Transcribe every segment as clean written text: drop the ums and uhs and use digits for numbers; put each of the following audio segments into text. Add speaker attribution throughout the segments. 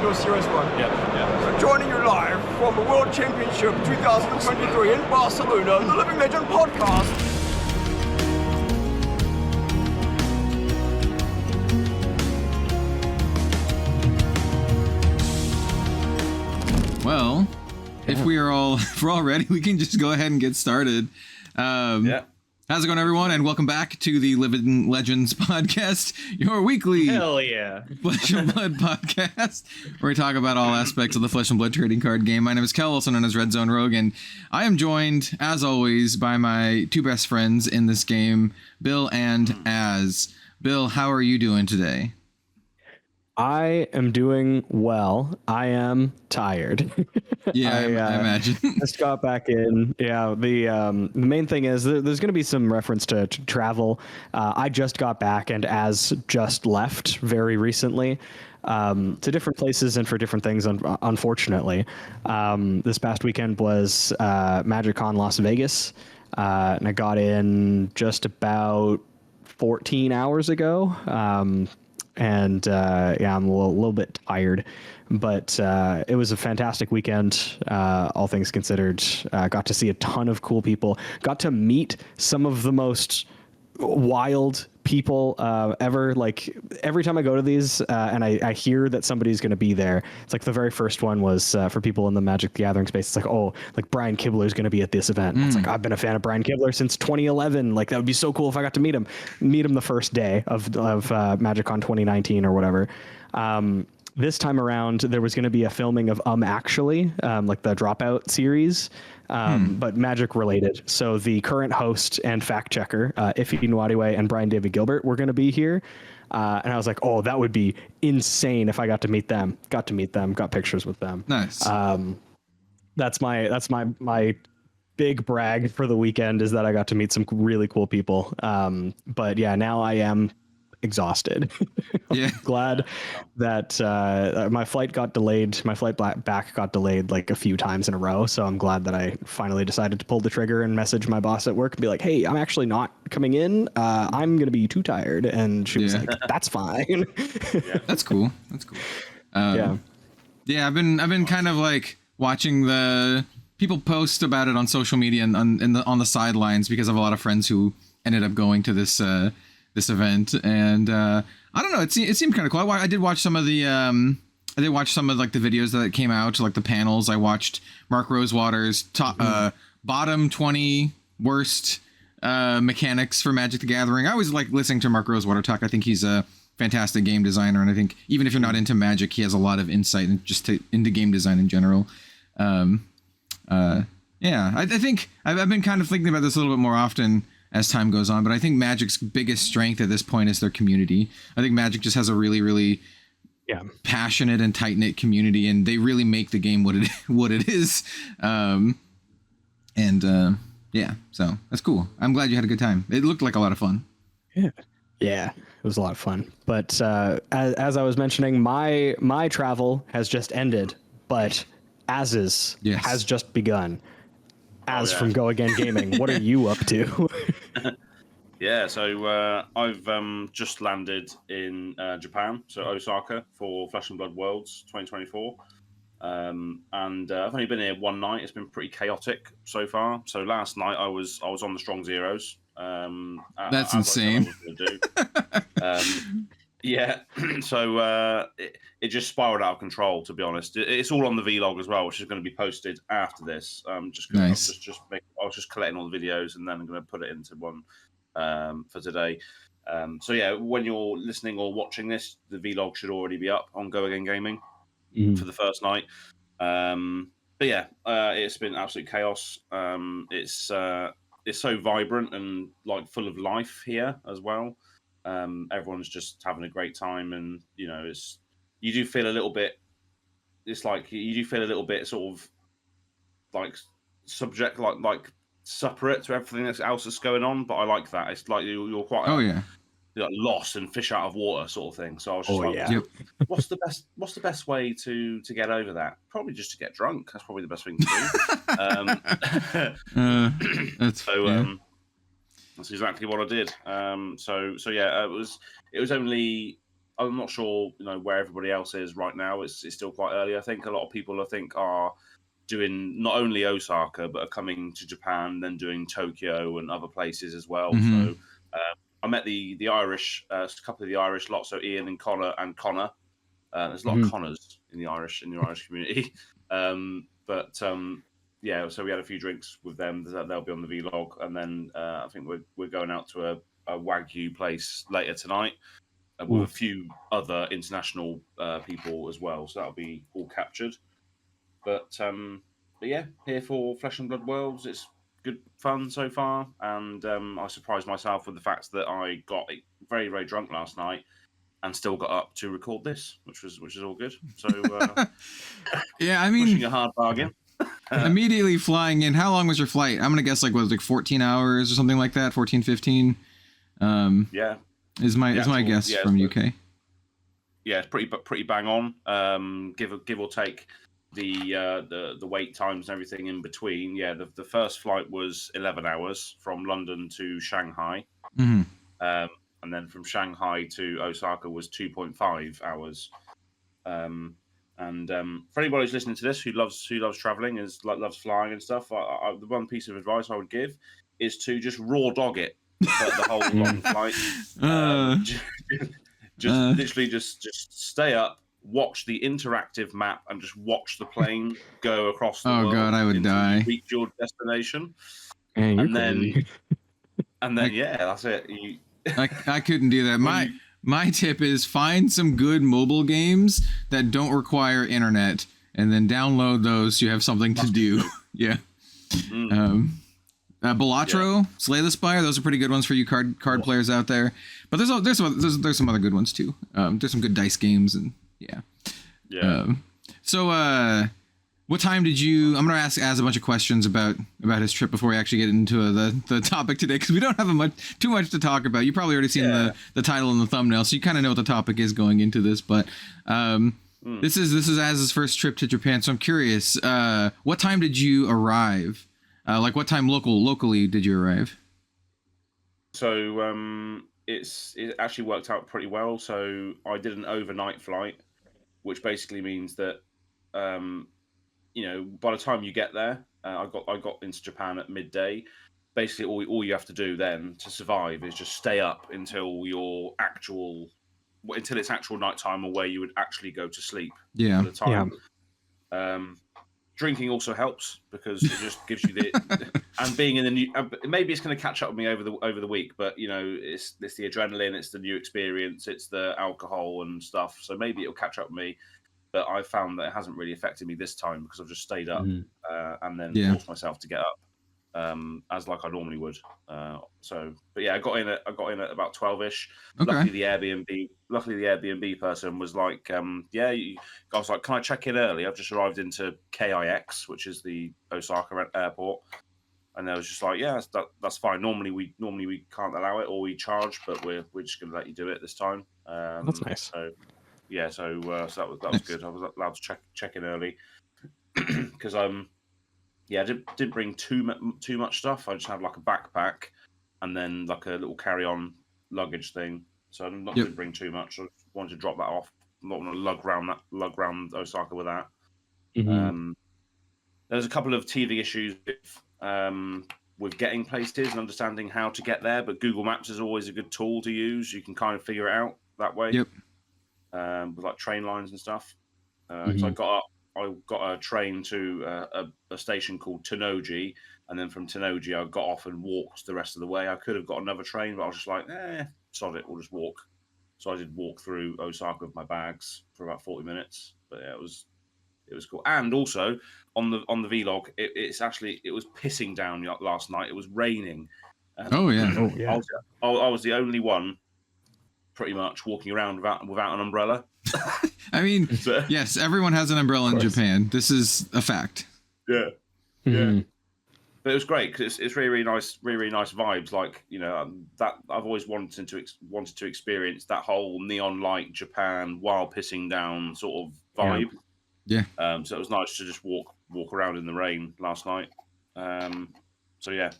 Speaker 1: do a serious one.
Speaker 2: Yeah.
Speaker 1: So joining you live from the World Championship 2023 in Barcelona, the Living Legend podcast.
Speaker 3: Well, if we're all ready, we can just go ahead and get started. How's it going, everyone? And welcome back to the Living Legends podcast, your weekly Flesh and Blood podcast, where we talk about all aspects of the Flesh and Blood trading card game. My name is Kel, also known as Red Zone Rogue, and I am joined, as always, by my two best friends in this game, Bill and Az. Bill, how are you doing today?
Speaker 4: I am doing well. I am tired.
Speaker 3: Yeah, I imagine.
Speaker 4: Just got back in. Yeah, the main thing is there's going to be some reference to travel. I just got back and Az just left very recently to different places and for different things, unfortunately. This past weekend was MagicCon Las Vegas, and I got in just about 14 hours ago. And I'm a little bit tired, but it was a fantastic weekend, all things considered. Got to see a ton of cool people. Got to meet some of the most wild people ever. Like, every time I go to these and I hear that somebody's going to be there, it's like the very first one was for people in the Magic the Gathering space. It's like, oh, like Brian Kibler's going to be at this event. It's like, I've been a fan of Brian Kibler since 2011. Like, that would be so cool if I got to meet him the first day of MagicCon 2019 or whatever. This time around, there was going to be a filming of Actually, like the Dropout series, but Magic related. So the current host and fact checker, Ife Nwadiwe and Brian David Gilbert, were going to be here. And I was like, oh, that would be insane if I got to meet them. Got to meet them, got pictures with them.
Speaker 3: Nice.
Speaker 4: That's my big brag for the weekend, is that I got to meet some really cool people. But yeah, now I am exhausted.
Speaker 3: Yeah.
Speaker 4: Glad that my flight got delayed. My flight back got delayed like a few times in a row. So I'm glad that I finally decided to pull the trigger and message my boss at work and be like, hey, I'm actually not coming in. I'm going to be too tired. And she was like, that's fine.
Speaker 3: That's cool. Yeah, I've been kind of like watching the people post about it on social media and on the sidelines, because I have a lot of friends who ended up going to this event, and I don't know, it seemed kind of cool. I did watch some of the like the videos that came out, like the panels. I watched Mark Rosewater's top bottom 20 worst mechanics for Magic the Gathering. I always like listening to Mark Rosewater talk. I think he's a fantastic game designer, and I think even if you're not into Magic, he has a lot of insight into game design in general. I think I've been kind of thinking about this a little bit more often as time goes on, but I think Magic's biggest strength at this point is their community. I think Magic just has a really, really passionate and tight-knit community, and they really make the game what it is. So that's cool. I'm glad you had a good time. It looked like a lot of fun.
Speaker 4: Yeah, it was a lot of fun. But as I was mentioning, my travel has just ended, but Az's has just begun. From Go Again Gaming, what are you up to?
Speaker 2: So I've just landed in Japan, so Osaka, for Flesh and Blood Worlds 2024. And I've only been here one night. It's been pretty chaotic so far. So last night I was on the Strong Zeros.
Speaker 3: That's insane.
Speaker 2: So it just spiraled out of control, to be honest. It's all on the vlog as well, which is going to be posted after this.
Speaker 3: Nice.
Speaker 2: I was just collecting all the videos, and then I'm going to put it into one for today. When you're listening or watching this, the vlog should already be up on Go Again Gaming for the first night. It's been absolute chaos. It's so vibrant and like full of life here as well. Everyone's just having a great time, and you do feel a little bit sort of like subject, like separate to everything else that's going on. But I like that. It's like you're quite lost and fish out of water sort of thing. So I was just what's the best way to get over that? Probably just to get drunk. That's probably the best thing to do. That's exactly what I did. It was only I'm not sure, where everybody else is right now. It's still quite early. I think a lot of people, are doing not only Osaka, but are coming to Japan, then doing Tokyo and other places as well. So I met the Irish, a couple of the Irish lot, so Ian and Connor. There's a lot of Connors in the Irish community. Yeah, so we had a few drinks with them. They'll be on the vlog, and then I think we're going out to a Wagyu place later tonight with a few other international people as well. So that'll be all captured. But yeah, here for Flesh and Blood Worlds. It's good fun so far, and I surprised myself with the fact that I got very, very drunk last night and still got up to record this, which is all good. So
Speaker 3: yeah, I mean,
Speaker 2: pushing a hard bargain.
Speaker 3: Immediately flying in. How long was your flight? I'm gonna guess like 14 hours or something like that. 14, 15.
Speaker 2: Yeah,
Speaker 3: is my guess from UK.
Speaker 2: Yeah, it's pretty bang on. Give or take the wait times and everything in between. Yeah, the first flight was 11 hours from London to Shanghai, and then from Shanghai to Osaka was 2.5 hours. And for anybody who's listening to this who loves traveling, loves flying and stuff, the one piece of advice I would give is to just raw dog it for the whole long flight. Literally stay up, watch the interactive map, and just watch the plane go across the world.
Speaker 3: Oh god, I would die.
Speaker 2: Reach your destination,
Speaker 4: and
Speaker 2: then yeah, that's it.
Speaker 3: I couldn't do that. My tip is find some good mobile games that don't require internet, and then download those so you have something to do. Yeah. Balatro, Slay the Spire, those are pretty good ones for you card players out there. But there's some other good ones too. There's some good dice games, and yeah. So what time did you? I'm gonna ask Az a bunch of questions about his trip before we actually get into the topic today, because we don't have too much to talk about. You probably already seen the title and the thumbnail, so you kind of know what the topic is going into this. But this is Az's first trip to Japan, so I'm curious. What time did you arrive? Like what time locally did you arrive?
Speaker 2: So it actually worked out pretty well. So I did an overnight flight, which basically means that by the time you get there, I got into Japan at midday. Basically, all you have to do then to survive is just stay up until it's actual nighttime, or where you would actually go to sleep.
Speaker 3: Yeah.
Speaker 2: At the time. Yeah. Drinking also helps, because it just gives you and being in the new. Maybe it's going to catch up with me over the week, but it's the adrenaline, it's the new experience, it's the alcohol and stuff. So maybe it'll catch up with me. But I found that it hasn't really affected me this time, because I've just stayed up and then forced myself to get up as like I normally would. But yeah, I got in at about 12ish. Okay. Luckily the Airbnb person was like, I was like, can I check in early? I've just arrived into KIX, which is the Osaka airport. And they was just like, yeah, that's fine. Normally we can't allow it, or we charge, but we're just going to let you do it this time.
Speaker 4: That's nice.
Speaker 2: So yeah, so that was good. I was allowed to check in early because I didn't bring too much stuff. I just had like a backpack and then like a little carry-on luggage thing. So I didn't bring too much. I wanted to drop that off. I'm not going to lug round Osaka with that. There's a couple of TV issues with getting places and understanding how to get there, but Google Maps is always a good tool to use. You can kind of figure it out that way.
Speaker 3: Yep.
Speaker 2: With like train lines and stuff. So I got a train to a station called Tennoji, and then from Tennoji I got off and walked the rest of the way. I could have got another train, but I was just like, sod it, we'll just walk. So I did walk through Osaka with my bags for about 40 minutes. But yeah, it was cool. And also on the vlog, it was pissing down last night. It was raining. I was the only one pretty much walking around without an umbrella.
Speaker 3: I mean, yes, everyone has an umbrella in Japan. This is a fact.
Speaker 2: Yeah. But it was great because it's really, really nice, vibes. Like that I've always wanted to experience that whole neon light Japan while pissing down sort of vibe.
Speaker 3: Yeah.
Speaker 2: So it was nice to just walk around in the rain last night. So yeah,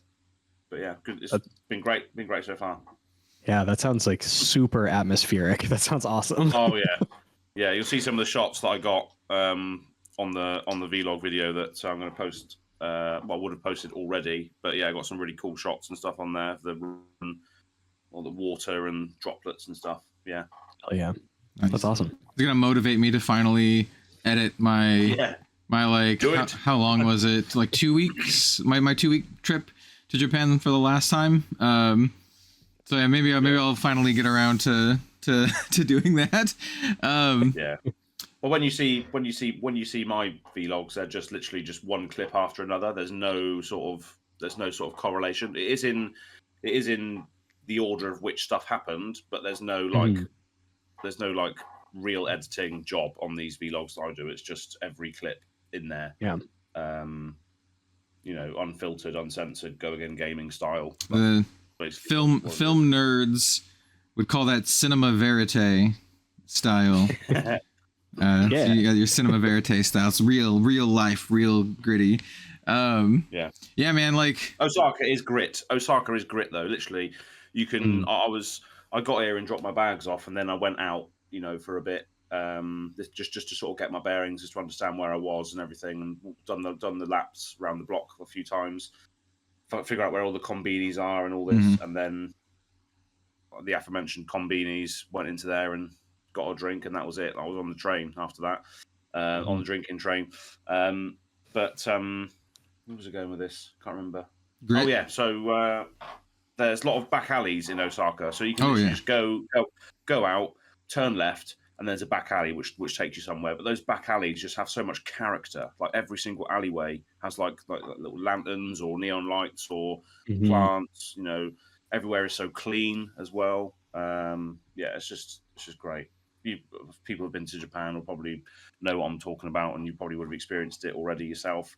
Speaker 2: but yeah, good. It's been great so far.
Speaker 4: Yeah, that sounds like super atmospheric. That sounds awesome.
Speaker 2: Oh yeah, yeah. You'll see some of the shots that I got on the vlog video that I'm going to post. Well, I would have posted already, but yeah, I got some really cool shots and stuff on there. All the water and droplets and stuff. Yeah.
Speaker 4: Oh yeah,
Speaker 3: nice.
Speaker 4: That's awesome.
Speaker 3: It's gonna motivate me to finally edit my like how long was it? Like 2 weeks. My 2-week trip to Japan for the last time. So yeah, maybe I'll finally get around to doing that.
Speaker 2: Yeah. Well, when you see my vlogs, they're just literally just one clip after another. There's no sort of correlation. It is in the order of which stuff happened, but there's no like real editing job on these vlogs that I do. It's just every clip in there.
Speaker 4: Yeah.
Speaker 2: You know, unfiltered, uncensored, go again gaming style.
Speaker 3: The film nerds would call that cinema verite style. So you got your cinema verite style. It's real life, real gritty. Yeah, man. Like
Speaker 2: Osaka is grit. Osaka is grit, though. Literally, you can. I got here and dropped my bags off, and then I went out, you know, for a bit, just to sort of get my bearings, just to understand where I was and everything, and done the laps around the block a few times, figure out where all the konbinis are and all this, and then the aforementioned konbinis, went into there and got a drink, and that was it. I was on the train after that, on the drinking train. But where was I going with this? Can't remember. Great. Oh yeah, so there's a lot of back alleys in Osaka, so you can just go out, turn left, and there's a back alley which takes you somewhere. But those back alleys just have so much character. Like every single alleyway has like little lanterns or neon lights or plants. You know, everywhere is so clean as well. Yeah, it's just great. People who've been to Japan will probably know what I'm talking about, and you probably would have experienced it already yourself.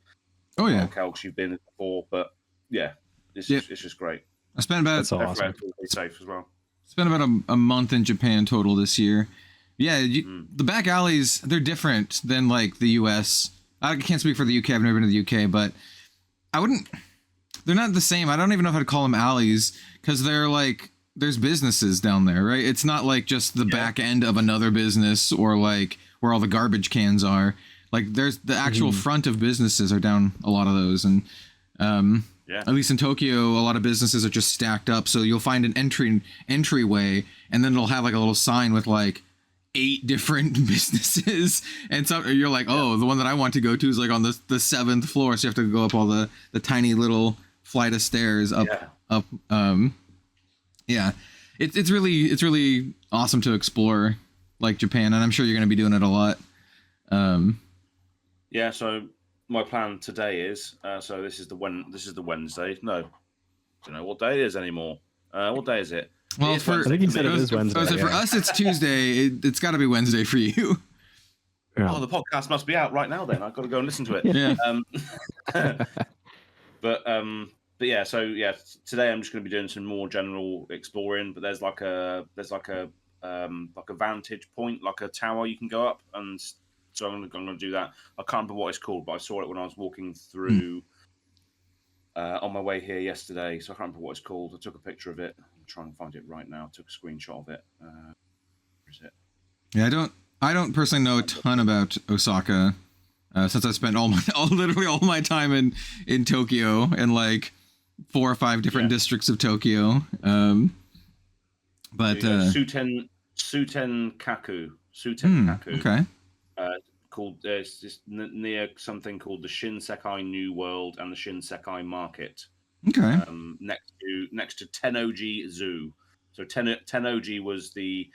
Speaker 3: Oh yeah,
Speaker 2: Kelks, you've been before, but yeah, it's just great.
Speaker 3: I spent about
Speaker 2: awesome. Safe as well.
Speaker 3: Spent about a month in Japan total this year. Yeah, the back alleys, they're different than like the US. I can't speak for the UK. I've never been to the UK, but they're not the same. I don't even know if I'd call them alleys, because they're like, there's businesses down there, right? It's not like just the back end of another business or like where all the garbage cans are. Like there's the actual front of businesses are down a lot of those. And at least in Tokyo, a lot of businesses are just stacked up. So you'll find an entryway, and then it'll have like a little sign with like 8 different businesses. And so you're like, oh, the one that I want to go to is like on the 7th floor. So you have to go up all the tiny little flight of stairs up. Yeah, it's really awesome to explore like Japan, and I'm sure you're going to be doing it a lot.
Speaker 2: Yeah, so my plan today is so this is the Wednesday. No, I don't know what day it is anymore. What day is it?
Speaker 3: Well, I
Speaker 4: think you said it is Wednesday.
Speaker 3: So for us, it's Tuesday. It's got to be Wednesday for you.
Speaker 2: Yeah. Oh, the podcast must be out right now. Then I've got to go and listen to it.
Speaker 3: Yeah.
Speaker 2: But yeah, so yeah, today I'm just going to be doing some more general exploring. But there's like a vantage point, like a tower you can go up, and so I'm going to do that. I can't remember what it's called, but I saw it when I was walking through on my way here yesterday. So I can't remember what it's called. I took a picture of it. I'm trying to find it right now. I took a screenshot of it. Where is it?
Speaker 3: Yeah, I don't personally know a ton about Osaka, since I spent literally all my time in Tokyo and like 4 or 5 different districts of Tokyo. But
Speaker 2: Suten Kaku.
Speaker 3: Okay.
Speaker 2: Called it's near something called the Shinsekai New World and the Shinsekai Market.
Speaker 3: Okay.
Speaker 2: Next to Tennoji Zoo. So Tennoji was the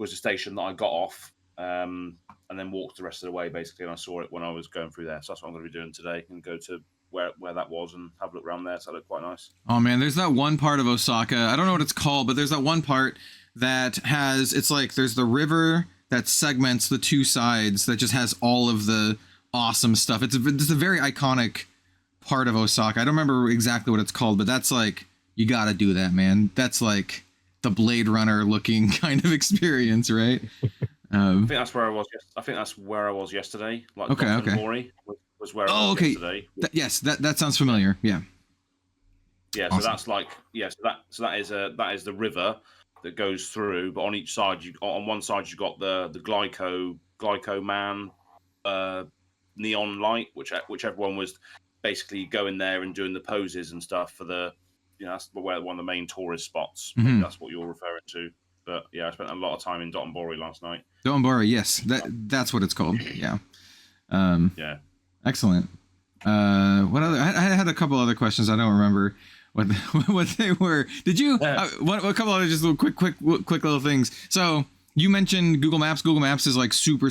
Speaker 2: station that I got off, and then walked the rest of the way basically, and I saw it when I was going through there. So that's what I'm going to be doing today, and go to where that was and have a look around there. So that looked quite nice.
Speaker 3: Oh man, there's that one part of Osaka. I don't know what it's called, but there's that one part that has, it's like there's the river that segments the 2 sides that just has all of the awesome stuff. It's a very iconic part of Osaka. I don't remember exactly what it's called, but that's like, you got to do that, man. That's like the Blade Runner looking kind of experience, right?
Speaker 2: I think that's where I was yesterday. Like
Speaker 3: okay.
Speaker 2: Mori was where I was yesterday.
Speaker 3: Yes, that sounds familiar. Yeah.
Speaker 2: Yeah, awesome. So that's like, so that is the river, that goes through, but on each side, on one side you've got the Glyco Man neon light, which everyone was basically going there and doing the poses and stuff for the, that's where one of the main tourist spots.
Speaker 3: Mm-hmm.
Speaker 2: Maybe that's what you're referring to. But yeah, I spent a lot of time in Dotonbori last night.
Speaker 3: Dotonbori, yes, that's what it's called. Yeah.
Speaker 2: Yeah.
Speaker 3: Excellent. What other? I had a couple other questions. I don't remember what they were. Did you? A couple other just little quick little things. So you mentioned Google Maps. Google Maps is like super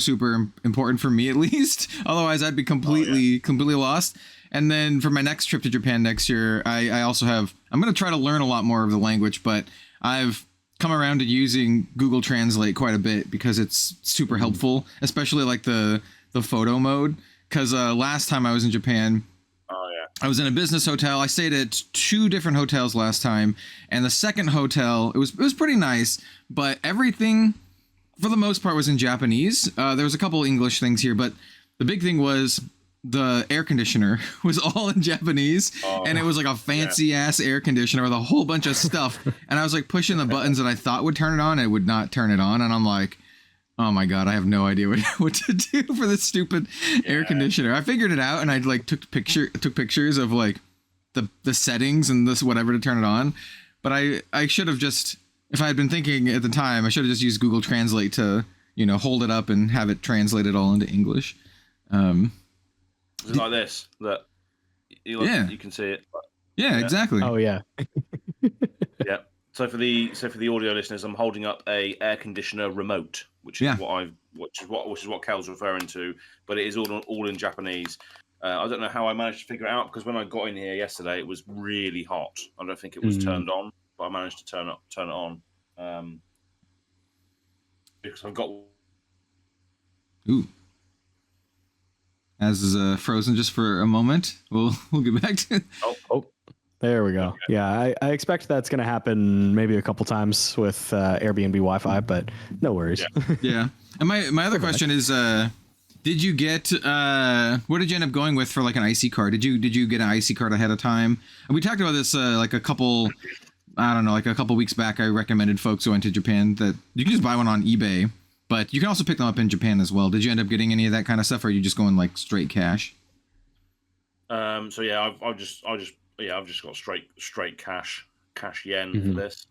Speaker 3: important for me, at least. Otherwise, I'd be completely lost. And then for my next trip to Japan next year, I also have. I'm going to try to learn a lot more of the language, but I've come around to using Google Translate quite a bit because it's super helpful, especially like the photo mode. Because last time I was in Japan, I was in a business hotel. I stayed at 2 different hotels last time, and the second hotel, it was pretty nice, but everything, for the most part, was in Japanese. There was a couple English things here, but the big thing was the air conditioner was all in Japanese, and it was like a fancy ass air conditioner with a whole bunch of stuff. And I was like pushing the buttons that I thought would turn it on, and it would not turn it on. And I'm like, oh my God, I have no idea what to do for this stupid air conditioner. I figured it out, and I like took pictures of like the settings and this whatever to turn it on. But I should have just, if I had been thinking at the time, I should have just used Google Translate to, hold it up and have it translated all into English.
Speaker 2: It's like this, that you can see it. But,
Speaker 3: yeah, exactly.
Speaker 4: Oh yeah.
Speaker 2: Yeah. So for the audio listeners, I'm holding up a air conditioner remote, which is what Kel's referring to, but it is all in Japanese. I don't know how I managed to figure it out because when I got in here yesterday, it was really hot. I don't think it was turned on, but I managed to turn it on because I've got.
Speaker 3: Ooh. As is frozen just for a moment. We'll get back to.
Speaker 4: Oh. There we go. Okay. Yeah, I expect that's going to happen maybe a couple times with Airbnb Wi-Fi, but no worries.
Speaker 3: Yeah. And my other question is, did you get what did you end up going with for like an IC card? Did you get an IC card ahead of time? And we talked about this like a couple weeks back. I recommended folks who went to Japan that you can just buy one on eBay, but you can also pick them up in Japan as well. Did you end up getting any of that kind of stuff, or are you just going like straight cash?
Speaker 2: So yeah, I've just got straight cash yen for this,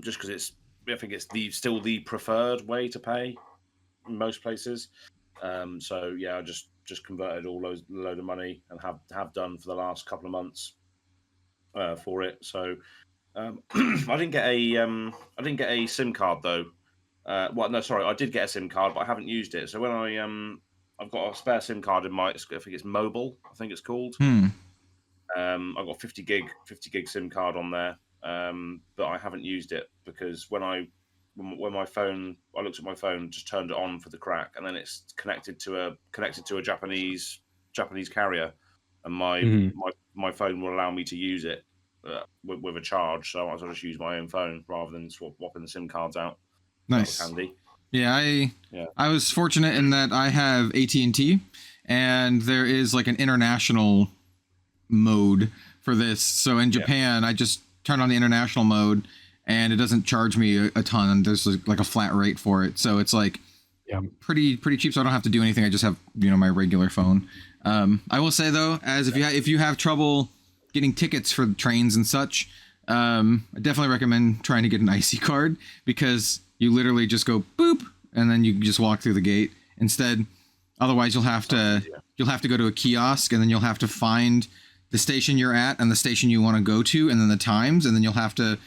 Speaker 2: just because I think it's still the preferred way to pay in most places. So yeah, I just converted all load of money and have done for the last couple of months for it. So I didn't get a SIM card though. I did get a SIM card, but I haven't used it. So when I've got a spare SIM card in I think it's mobile. I think it's called. I've got 50 gig SIM card on there, but I haven't used it because when I looked at my phone, just turned it on for the crack, and then it's connected to a Japanese carrier, and my phone will allow me to use it with a charge, so I just use my own phone rather than swapping the SIM cards out.
Speaker 3: Nice.
Speaker 2: That was handy.
Speaker 3: Yeah, I was fortunate in that I have AT&T, and there is like an international mode for this. So in Japan, I just turn on the international mode, and it doesn't charge me a ton. There's like a flat rate for it, so it's like pretty cheap. So I don't have to do anything. I just have my regular phone. I will say though, as if you have trouble getting tickets for trains and such, I definitely recommend trying to get an IC card, because you literally just go boop and then you just walk through the gate. Instead, otherwise you'll have to go to a kiosk, and then you'll have to find the station you're at and the station you want to go to, and then the times, and then you'll have to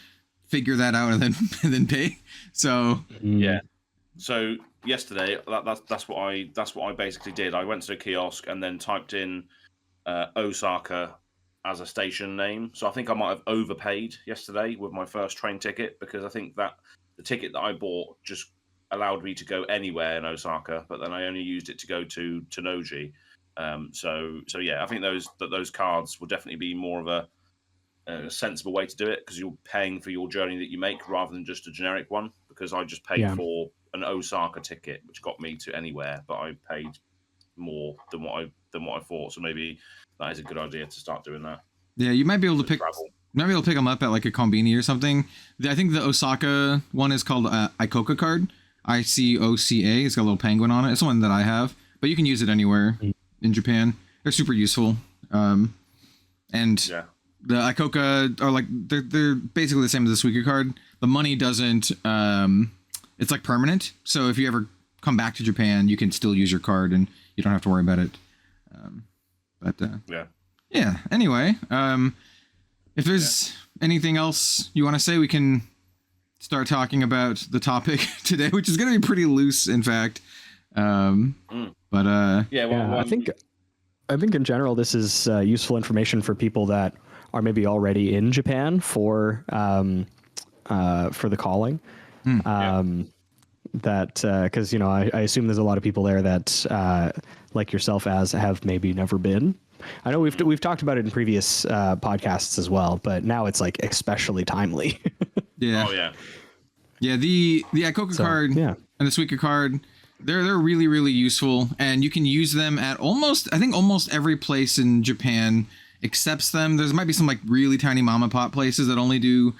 Speaker 3: figure that out and then pay. So
Speaker 2: yeah. So yesterday, that's what I basically did. I went to the kiosk and then typed in Osaka as a station name. So I think I might have overpaid yesterday with my first train ticket, because I think that the ticket that I bought just allowed me to go anywhere in Osaka, but then I only used it to go to Noji. So yeah, I think those cards will definitely be more of a sensible way to do it, because you're paying for your journey that you make rather than just a generic one. Because I just paid for an Osaka ticket, which got me to anywhere, but I paid more than what I thought. So maybe that is a good idea to start doing that.
Speaker 3: Yeah, you might be able to pick. Maybe I'll pick them up at like a Konbini or something. I think the Osaka one is called Icoca card. ICOCA. It's got a little penguin on it. It's the one that I have, but you can use it anywhere in Japan. They're super useful. And the Icoca are like they're basically the same as the Suica card. The money doesn't. It's like permanent. So if you ever come back to Japan, you can still use your card and you don't have to worry about it. Yeah. Anyway, if there's anything else you want to say, we can start talking about the topic today, which is going to be pretty loose, in fact. I think in general this is useful information for people that are maybe already in Japan for the calling. That because I assume there's a lot of people there that like yourself have maybe never been. I know we've talked about it in previous podcasts as well, but now it's like especially timely. Yeah.
Speaker 2: Oh yeah.
Speaker 3: Yeah, the Icoca card and the Suica card, they're really, really useful, and you can use them at almost every place in Japan accepts them. There might be some like really tiny mom and pop places that only do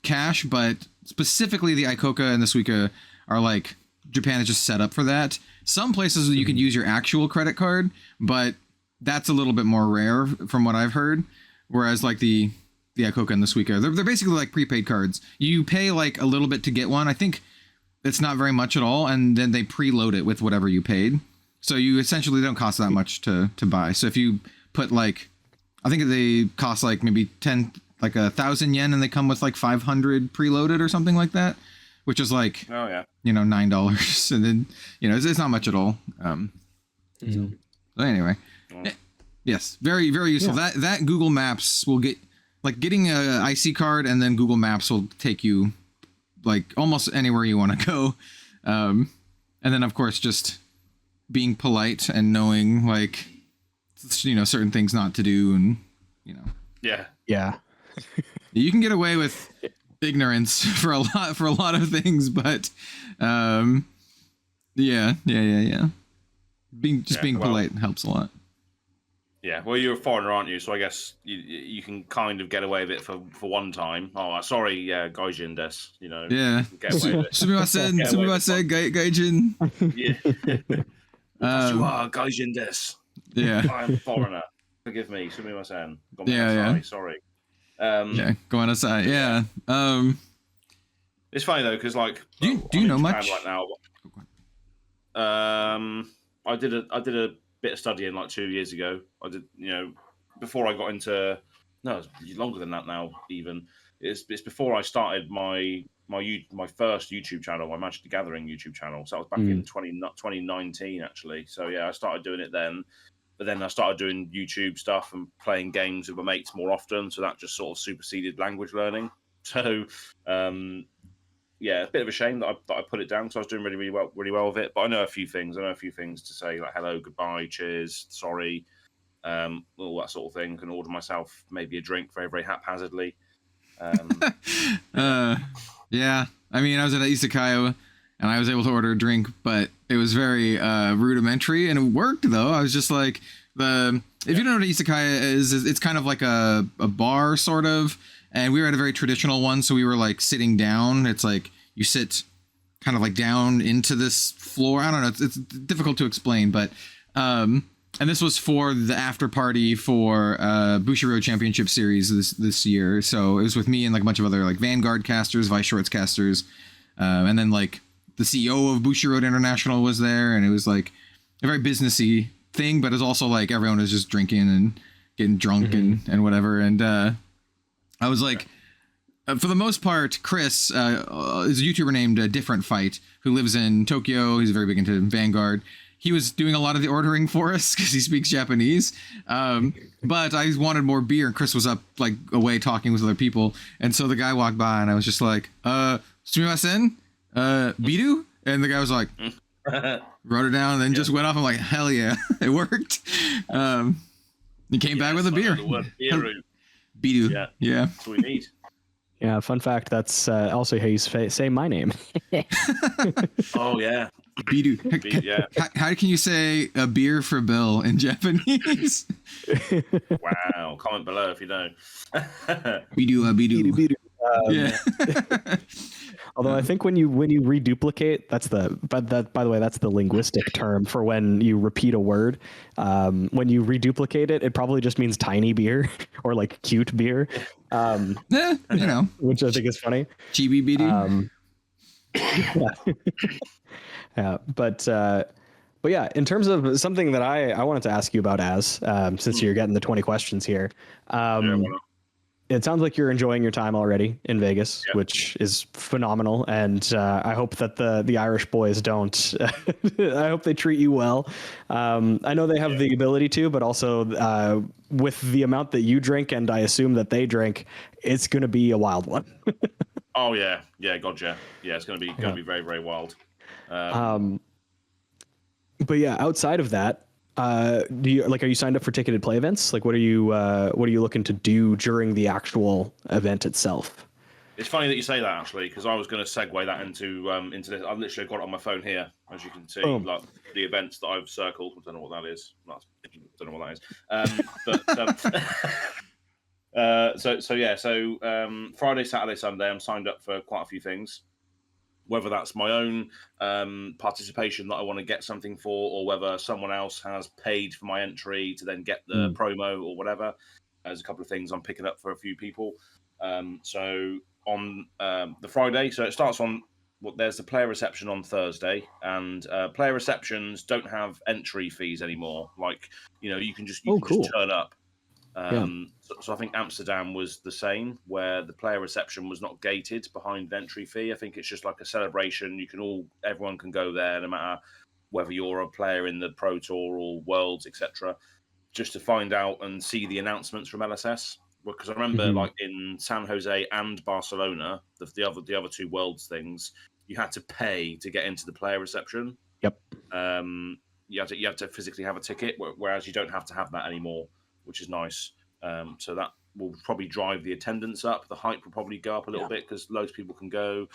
Speaker 3: cash, but specifically the Icoca and the Suica are like Japan is just set up for that. Some places you can use your actual credit card, but that's a little bit more rare from what I've heard. Whereas like the Icoca and the Suica, they're basically like prepaid cards. You pay like a little bit to get one. I think it's not very much at all, and then they preload it with whatever you paid. So you essentially don't cost that much to buy. So if you put like, I think they cost like maybe 1,000 yen, and they come with like 500 preloaded or something like that, which is like $9, and then it's not much at all. So anyway, yes, very, very useful. That Google Maps will get. Like getting a IC card, and then Google Maps will take you like almost anywhere you want to go. And then of course just being polite and knowing like certain things not to do, and
Speaker 2: Yeah.
Speaker 3: You can get away with ignorance for a lot of things, but being polite helps a lot.
Speaker 2: Yeah, well, you're a foreigner, aren't you? So I guess you can kind of get away with it for one time. Oh, sorry, gaijin desu.
Speaker 3: Yeah.
Speaker 2: Get away with it.
Speaker 3: Sumimasen, gaijin.
Speaker 2: Yeah. You are gaijin desu.
Speaker 3: Yeah.
Speaker 2: I'm a foreigner. Forgive me, sumimasen. Sorry.
Speaker 3: Go on aside. Yeah.
Speaker 2: It's funny though, because like,
Speaker 3: do you know much
Speaker 2: right now? I did a bit of studying like 2 years ago. I did, before I got into, no, it's longer than that now. Even it's before I started my first YouTube channel, my Magic the Gathering YouTube channel. So that was back in 2019 actually. So yeah, I started doing it then. But then I started doing YouTube stuff and playing games with my mates more often. So that just sort of superseded language learning. So yeah, a bit of a shame that I put it down because I was doing really well with it. But I know a few things. I know a few things to say, like hello, goodbye, cheers, sorry, all that sort of thing. I can order myself maybe a drink very, very haphazardly.
Speaker 3: Yeah. I mean, I was at Izakaya and I was able to order a drink, but it was very rudimentary, and it worked though. I was just like, if you don't know what Izakaya is, it's kind of like a bar sort of. And we were at a very traditional one, so we were like sitting down. It's like you sit kind of like down into this floor. I don't know. It's difficult to explain, but and this was for the after party for Bushiroad Championship Series this year. So it was with me and like a bunch of other like Vanguard casters, Vice Shorts casters, and then like the CEO of Bushiroad International was there, and it was like a very businessy thing, but it's also like everyone was just drinking and getting drunk and whatever, and. I was like, for the most part, Chris is a YouTuber named Different Fight who lives in Tokyo. He's very big into Vanguard. He was doing a lot of the ordering for us because he speaks Japanese. But I wanted more beer, and Chris was up like away talking with other people. And so the guy walked by, and I was just like, sumimasen, biru? And the guy was like, wrote it down, and then just went off. I'm like, hell yeah, it worked. He came back with a beer.
Speaker 2: Biru.
Speaker 3: Yeah.
Speaker 2: That's what we need.
Speaker 4: Yeah, fun fact, that's also how you say my name.
Speaker 2: Oh, yeah.
Speaker 3: Bidu.
Speaker 2: Yeah.
Speaker 3: How can you say a beer for Bill in Japanese?
Speaker 2: Wow. Comment below if you know.
Speaker 3: Bidu. Yeah.
Speaker 4: Although I think when you reduplicate, that's by the way, that's the linguistic term for when you repeat a word. When you reduplicate it, it probably just means tiny beer or like cute beer. Which I think is funny.
Speaker 3: Chibi bidu.
Speaker 4: Yeah, but yeah, in terms of something that I wanted to ask you about, since you're getting the 20 questions here, it sounds like you're enjoying your time already in Vegas, which is phenomenal, and I hope that the Irish boys don't. I hope they treat you well. I know they have the ability to, but also with the amount that you drink, and I assume that they drink, it's going to be a wild one.
Speaker 2: Oh yeah, gotcha. Yeah, it's going to be very, very wild.
Speaker 4: But yeah, outside of that, are you signed up for ticketed play events? Like, what are you looking to do during the actual event itself?
Speaker 2: It's funny that you say that, actually, because I was going to segue that into this. I've literally got it on my phone here, as you can see, like the events that I've circled. I don't know what that is. I don't know what that is. So Friday, Saturday, Sunday, I'm signed up for quite a few things. Whether that's my own participation that I want to get something for, or whether someone else has paid for my entry to then get the promo or whatever. There's a couple of things I'm picking up for a few people. So on the Friday, so it starts on, there's the player reception on Thursday, and player receptions don't have entry fees anymore. Like, you can just turn up. So I think Amsterdam was the same, where the player reception was not gated behind the entry fee. I think it's just like a celebration. Everyone can go there, no matter whether you're a player in the Pro Tour or Worlds, etc., just to find out and see the announcements from LSS. Because I remember, like in San Jose and Barcelona, the other two Worlds things, you had to pay to get into the player reception.
Speaker 4: Yep.
Speaker 2: You have to physically have a ticket, whereas you don't have to have that anymore, which is nice. So that will probably drive the attendance up. The hype will probably go up a little bit because loads of people can go.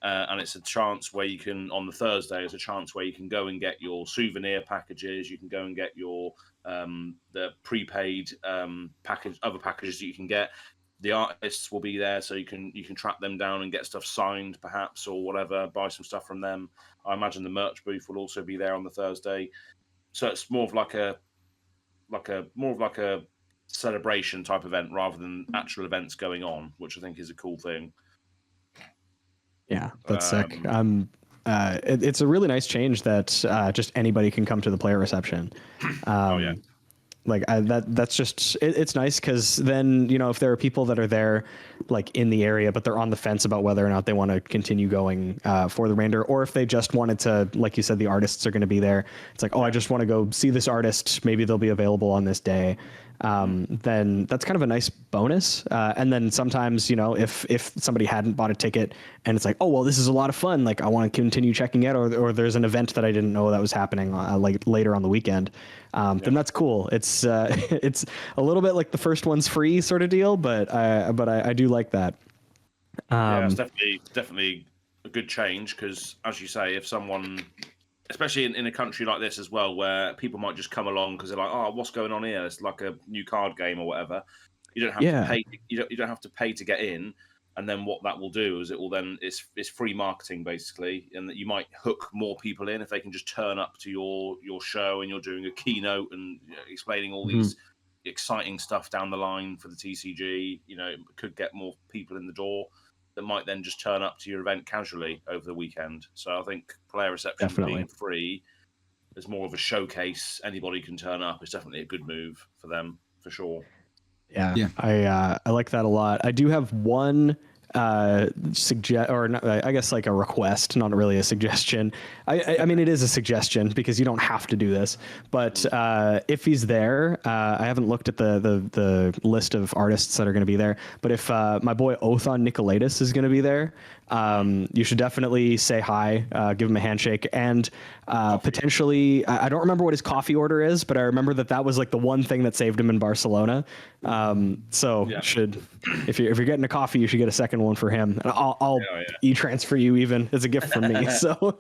Speaker 2: And it's a chance where you can, on the Thursday, it's a chance where you can go and get your souvenir packages. You can go and get your the prepaid other packages that you can get. The artists will be there, so you can track them down and get stuff signed, perhaps, or whatever. Buy some stuff from them. I imagine the merch booth will also be there on the Thursday. So it's more of like a celebration type event rather than actual events going on, which I think is a cool thing.
Speaker 4: Yeah, that's sick. It's a really nice change that just anybody can come to the player reception. That's just it's nice, because then if there are people that are there like in the area but they're on the fence about whether or not they want to continue going for the remainder, or if they just wanted to, like you said, the artists are going to be there, it's like, I just want to go see this artist, maybe they'll be available on this day. Then that's kind of a nice bonus. And then sometimes, if somebody hadn't bought a ticket and it's like, this is a lot of fun, like I want to continue checking it, or there's an event that I didn't know that was happening like later on the weekend, then that's cool. It's it's a little bit like the first one's free sort of deal, but I do like that.
Speaker 2: It's definitely a good change, because as you say, if someone, especially in a country like this as well, where people might just come along because they're like, what's going on here? It's like a new card game or whatever. You don't have to pay. You don't have to pay to get in. And then what that will do is it's free marketing basically, and that you might hook more people in if they can just turn up to your show and you're doing a keynote and explaining all these exciting stuff down the line for the TCG. It could get more people in the door that might then just turn up to your event casually over the weekend. So I think player reception being free is more of a showcase. Anybody can turn up. It's definitely a good move for them, for sure.
Speaker 4: Yeah. I like that a lot. I do have one I guess like a request, not really a suggestion. I mean, it is a suggestion because you don't have to do this, but if he's there, I haven't looked at the list of artists that are going to be there, but if my boy Othon Nicolaitis is going to be there, you should definitely say hi, give him a handshake, and potentially, I don't remember what his coffee order is, but I remember that was like the one thing that saved him in Barcelona. If you're getting a coffee, you should get a second one for him, and I'll e-transfer you even as a gift from me. So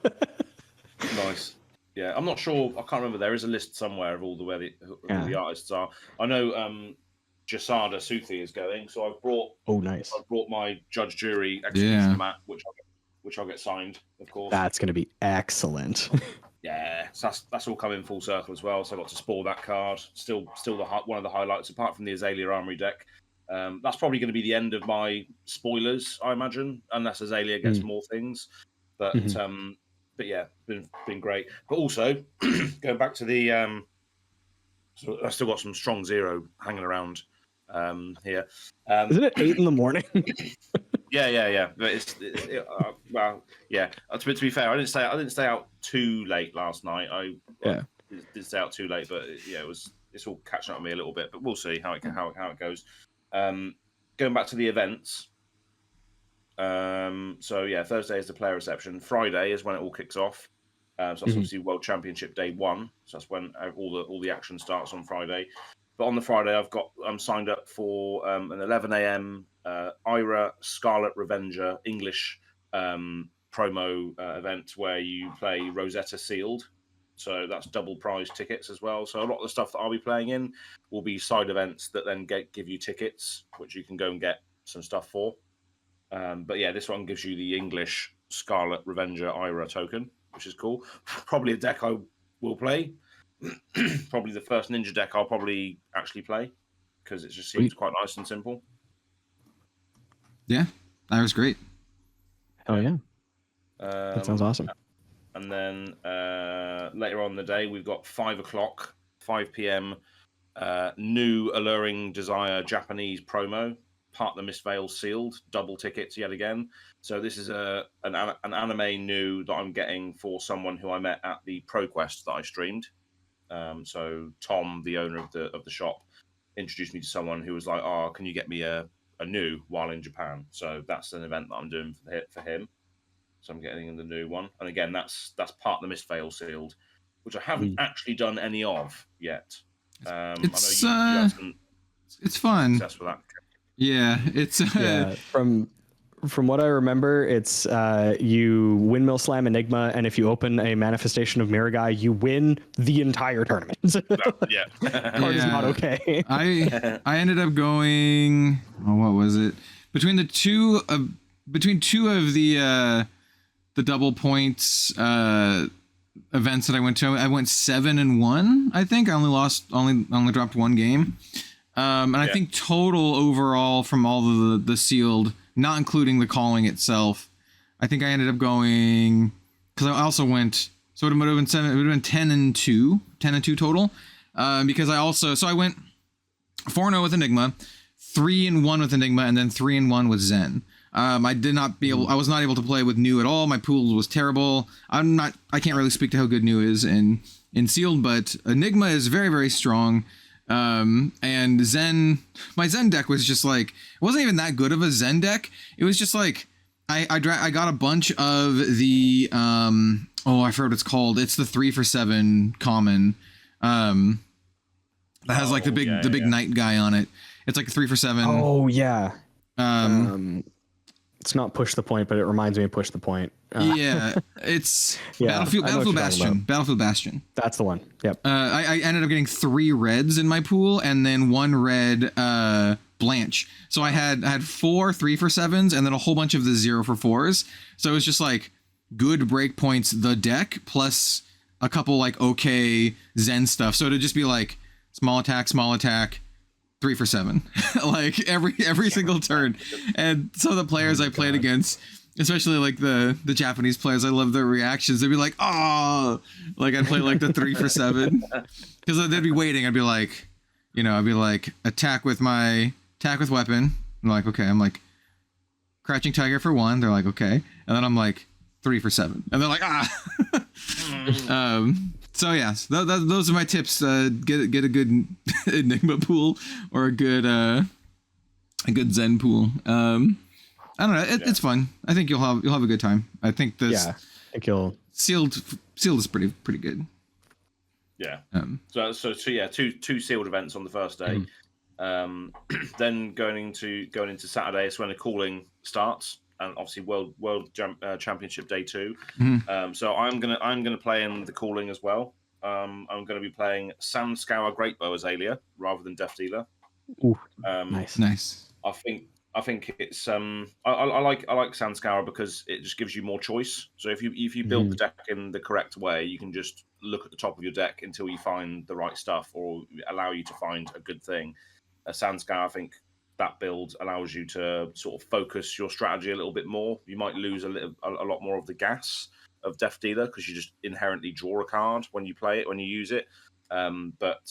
Speaker 2: Nice. Yeah, I'm not sure. I can't remember. There is a list somewhere of all who the artists are. I know Jasada Suthi is going, so I've brought.
Speaker 4: Oh, nice.
Speaker 2: I've brought my judge jury execution mat, which I'll get signed, of course.
Speaker 4: That's going to be excellent.
Speaker 2: Yeah, so that's all coming full circle as well. So I got to spoil that card. Still one of the highlights, apart from the Azalea Armory deck. That's probably going to be the end of my spoilers, I imagine, unless Azalea gets more things. But but yeah, been great. But also going back to the so I've still got some strong zero hanging around here.
Speaker 4: Isn't it 8 a.m?
Speaker 2: Yeah. But well, yeah. To be fair, I didn't stay out too late last night. I did stay out too late, but yeah, it's all catching up with me a little bit. But we'll see how it goes. Going back to the events. So yeah, Thursday is the player reception. Friday is when it all kicks off. So that's obviously World Championship Day 1. So that's when all the action starts on Friday. But on the Friday, I'm signed up for an 11 a.m. Ira Scarlet Revenger English promo event where you play Rosetta Sealed. So that's double prize tickets as well. So a lot of the stuff that I'll be playing in will be side events that then give you tickets, which you can go and get some stuff for. But yeah, this one gives you the English Scarlet Revenger Ira token, which is cool. Probably a deck I will play. Probably the first Ninja deck I'll probably actually play because it just seems quite nice and simple.
Speaker 3: Yeah, that was great.
Speaker 4: Oh yeah, that sounds awesome.
Speaker 2: And then later on in the day, we've got 5 p.m. New Alluring Desire Japanese promo. Part the Mist Veil sealed, double tickets yet again. So this is an anime new that I'm getting for someone who I met at the ProQuest that I streamed. So Tom, the owner of the shop, introduced me to someone who was like, "Oh, can you get me a new while in Japan?" So that's an event that I'm doing for him. So I'm getting the new one, and again, that's part of the Mist Veil sealed, which I haven't actually done any of yet. I know you had some
Speaker 3: it's fun.
Speaker 2: success with that.
Speaker 3: Yeah, it's
Speaker 4: from what I remember, it's you windmill slam Enigma, and if you open a manifestation of Miragai, you win the entire tournament.
Speaker 2: Yeah,
Speaker 4: Card is not okay.
Speaker 3: I ended up going. What was it? Between two of the double points events that I went to, I went 7-1. I think I only dropped one game. And I think total overall from all the sealed, not including the calling itself, I think I ended up going, because I also went, so it would have been 7. It would have been 10-2 total. Because I went 4-0 with Enigma, 3-1 with Enigma, and then 3-1 with Zen. I was not able to play with New at all. My pool was terrible. I can't really speak to how good New is in sealed, but Enigma is very, very strong. And Zen, my Zen deck was just like, it wasn't even that good of a Zen deck. It was just like, I got a bunch of the, I forgot what it's called. It's the 3-for-7 common, that has like the big knight guy on it. It's like a 3-for-7.
Speaker 4: Oh yeah. It's not Push the Point, but it reminds me of Push the Point.
Speaker 3: It's Battlefield Bastion.
Speaker 4: That's the one. Yep.
Speaker 3: I ended up getting 3 reds in my pool and then 1 red Blanche. So I had 4 3-for-7s and then a whole bunch of the 0-for-4s. So it was just like good breakpoints, the deck, plus a couple like okay Zen stuff. So it'd just be like small attack, 3-for-7, like every single turn. And some of the players I played against, especially like the Japanese players, I love their reactions. They'd be like, "Oh," like I'd play like the 3-for-7 because they'd be waiting. I'd be like, attack with weapon. I'm like, okay. I'm like crouching tiger for 1. They're like, okay, and then I'm like 3-for-7, and they're like, So yes, those are my tips. Get a good Enigma pool or a good Zen pool. I don't know. It's fun. I think you'll have a good time. I think this.
Speaker 4: Yeah, I think you'll.
Speaker 3: Sealed is pretty good.
Speaker 2: Yeah. So 2 sealed events on the first day. Then going into Saturday is when the calling starts. and obviously World Championship Day 2.
Speaker 3: Mm-hmm.
Speaker 2: So I'm gonna play in the calling as well. I'm going to be playing Sandscour Greatbow Azalea rather than Death Dealer.
Speaker 4: Ooh, nice.
Speaker 2: I think it's I like Sandscour because it just gives you more choice. So if you build the deck in the correct way, you can just look at the top of your deck until you find the right stuff or allow you to find a good thing. Sandscour, I think that build allows you to sort of focus your strategy a little bit more. You might lose a lot more of the gas of Death Dealer because you just inherently draw a card when you play it, when you use it. But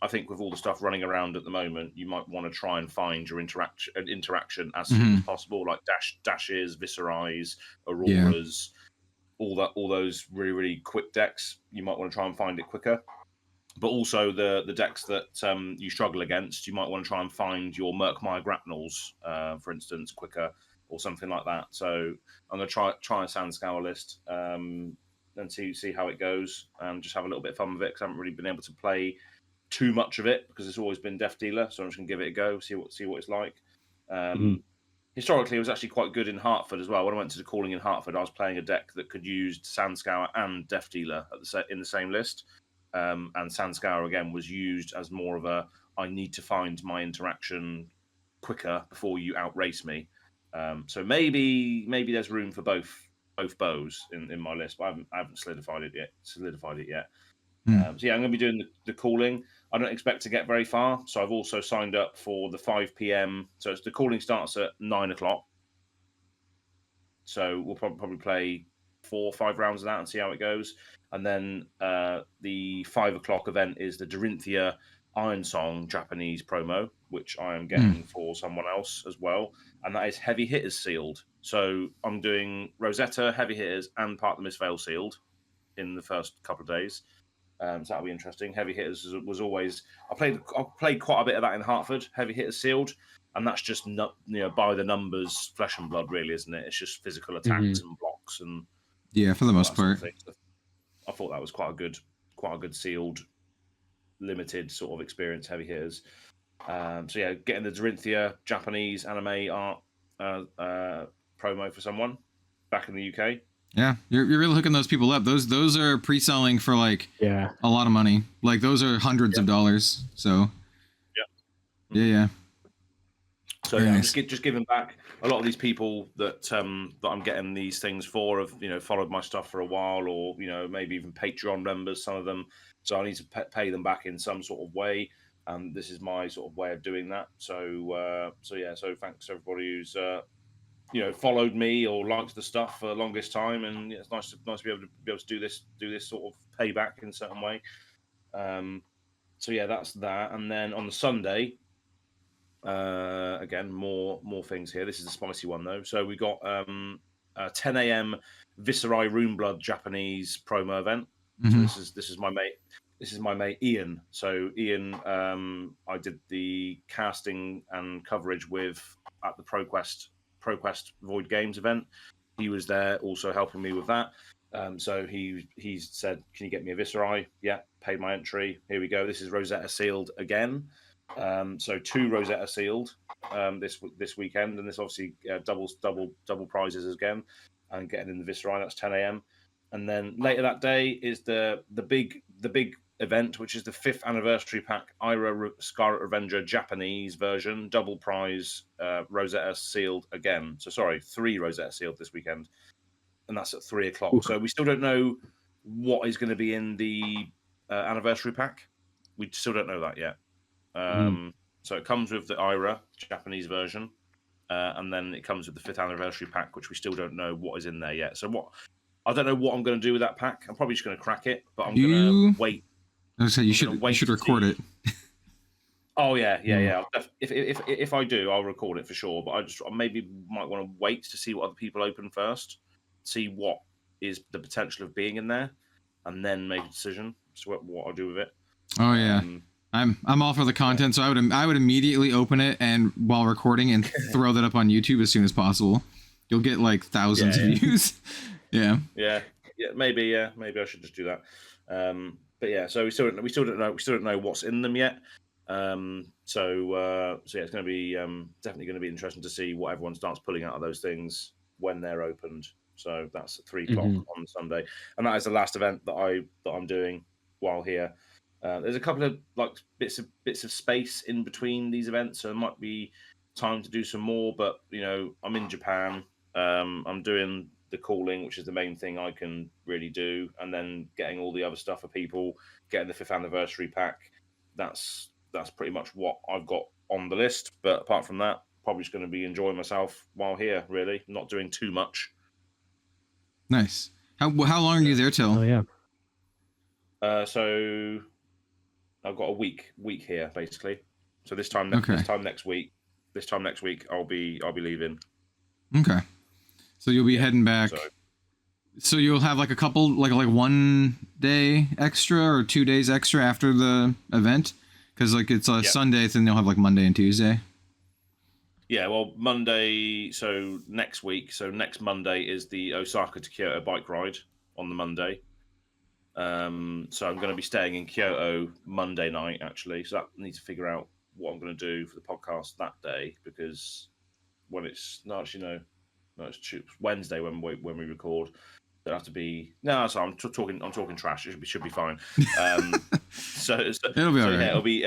Speaker 2: I think with all the stuff running around at the moment, you might want to try and find your interaction as soon as possible, like dashes, Viscerais, Auroras, all those really, really quick decks. You might want to try and find it quicker. But also the decks that you struggle against, you might want to try and find your Murkmire Grapnels, for instance, quicker or something like that. So I'm going to try a Sandscour list and see how it goes and just have a little bit of fun with it because I haven't really been able to play too much of it because it's always been Death Dealer. So I'm just going to give it a go, see what it's like. Historically, it was actually quite good in Hartford as well. When I went to the calling in Hartford, I was playing a deck that could use Sandscour and Death Dealer in the same list. And Sandscour again was used as more of a I need to find my interaction quicker before you outrace me. So maybe there's room for both bows in my list, but I haven't solidified it yet. So yeah, I'm going to be doing the calling. I don't expect to get very far, so I've also signed up for the 5 p.m. So the calling starts at 9 o'clock. So we'll probably play 4 or 5 rounds of that and see how it goes. And then the 5 o'clock event is the Dorinthia Iron Song Japanese promo, which I am getting for someone else as well. And that is Heavy Hitters sealed. So I'm doing Rosetta, Heavy Hitters, and Part of the Mistveil sealed in the first couple of days. So that'll be interesting. Heavy Hitters was always I played quite a bit of that in Hartford. Heavy Hitters sealed, and that's just by the numbers, flesh and blood, really, isn't it? It's just physical attacks and blocks and
Speaker 3: for the most part.
Speaker 2: Sort of I thought that was quite a good sealed, limited sort of experience. Heavy Hitters. So yeah, getting the Dorinthia Japanese anime art promo for someone back in the UK.
Speaker 3: Yeah, you're really hooking those people up. Those are pre-selling for like a lot of money. Like those are hundreds of dollars. So yeah.
Speaker 2: So yeah, nice. I'm just giving back. A lot of these people that I'm getting these things for have followed my stuff for a while, or maybe even Patreon members. Some of them. So I need to pay them back in some sort of way. And this is my sort of way of doing that. So yeah. So thanks to everybody who's followed me or liked the stuff for the longest time, and it's nice to be able to do this sort of payback in a certain way. So yeah, that's that. And then on the Sunday, again, more things here. This is a spicy one though. So we got 10 a.m. Viscerai Runeblood Japanese promo event. So this is my mate. This is my mate Ian. So Ian, I did the casting and coverage with at the ProQuest Void Games event. He was there also helping me with that. So he said, can you get me a Viscerai? Yeah, paid my entry. Here we go. This is Rosetta sealed again. So 2 Rosetta sealed this weekend, and this obviously double prizes again, and getting in the Viscerai. That's 10 a.m. And then later that day is the big event, which is the 5th anniversary pack Ira Scarlet Revenger Japanese version, double prize Rosetta sealed again. So sorry, 3 Rosetta sealed this weekend, and that's at 3 o'clock. Ooh. So we still don't know what is going to be in the anniversary pack. We still don't know that yet. So it comes with the Ira Japanese version, and then it comes with the 5th anniversary pack, which we still don't know what is in there yet. So I don't know what I'm going to do with that pack. I'm probably just going to crack it, but I'm going to wait.
Speaker 3: I was saying you should record it.
Speaker 2: Oh yeah. If I do, I'll record it for sure. But I maybe might want to wait to see what other people open first, see what is the potential of being in there, and then make a decision as to what I'll do with it.
Speaker 3: Oh yeah, I'm all for the content, so I would immediately open it and while recording and throw that up on YouTube as soon as possible. You'll get like thousands of views. Yeah, maybe I should just do that. But yeah, so we still don't know what's in them yet.
Speaker 2: So yeah, it's going to be definitely going to be interesting to see what everyone starts pulling out of those things when they're opened. So that's at 3 o'clock on Sunday, and that is the last event that I'm doing while here. There's a couple of like bits of space in between these events, so there might be time to do some more. But you know, I'm in Japan. I'm doing the calling, which is the main thing I can really do, and then getting all the other stuff for people, getting the 5th anniversary pack. That's pretty much what I've got on the list. But apart from that, probably just going to be enjoying myself while here. Really, not doing too much.
Speaker 3: Nice. How long are you there till?
Speaker 4: Oh yeah.
Speaker 2: So I've got a week here basically. So this time next week, I'll be leaving.
Speaker 3: Okay. So you'll be heading back. So you'll have like a couple, like 1 day extra or 2 days extra after the event, because like it's a Sunday, then you'll have like Monday and Tuesday.
Speaker 2: Yeah, well, Monday. So next week. So next Monday is the Osaka to Kyoto bike ride on the Monday. So I'm going to be staying in Kyoto Monday night actually. So I need to figure out what I'm going to do for the podcast that day, because when it's it's Wednesday when we record. It'll have to be So I'm talking trash. It should be fine. So
Speaker 3: it'll be all right.
Speaker 2: Yeah, it'll be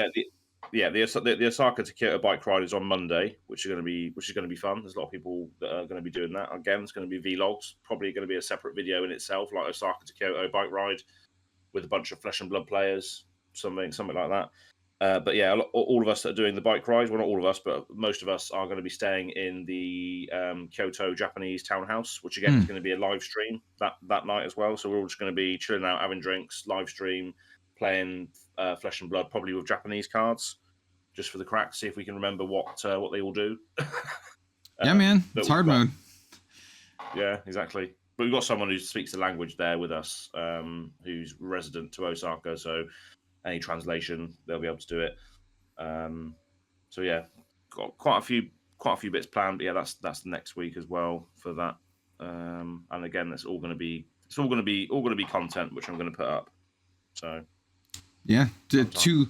Speaker 2: the Osaka to Kyoto bike ride is on Monday, which is going to be fun. There's a lot of people that are going to be doing that. Again, it's going to be vlogs. Probably going to be a separate video in itself, like Osaka to Kyoto bike ride with a bunch of Flesh and Blood players, something like that. But yeah, all of us that are doing the bike ride, well, not all of us, but most of us are going to be staying in the Kyoto Japanese townhouse, which again is going to be a live stream that night as well. So we're all just going to be chilling out, having drinks, live stream, playing Flesh and Blood, probably with Japanese cards, just for the crack, see if we can remember what they all do.
Speaker 3: Yeah, man, it's hard mode.
Speaker 2: Yeah, exactly. But we've got someone who speaks the language there with us, who's resident to Osaka, so any translation, they'll be able to do it. So yeah, got quite a few bits planned. But yeah, that's the next week as well for that. And again, it's all going to be content which I'm going to put up. So
Speaker 3: yeah, two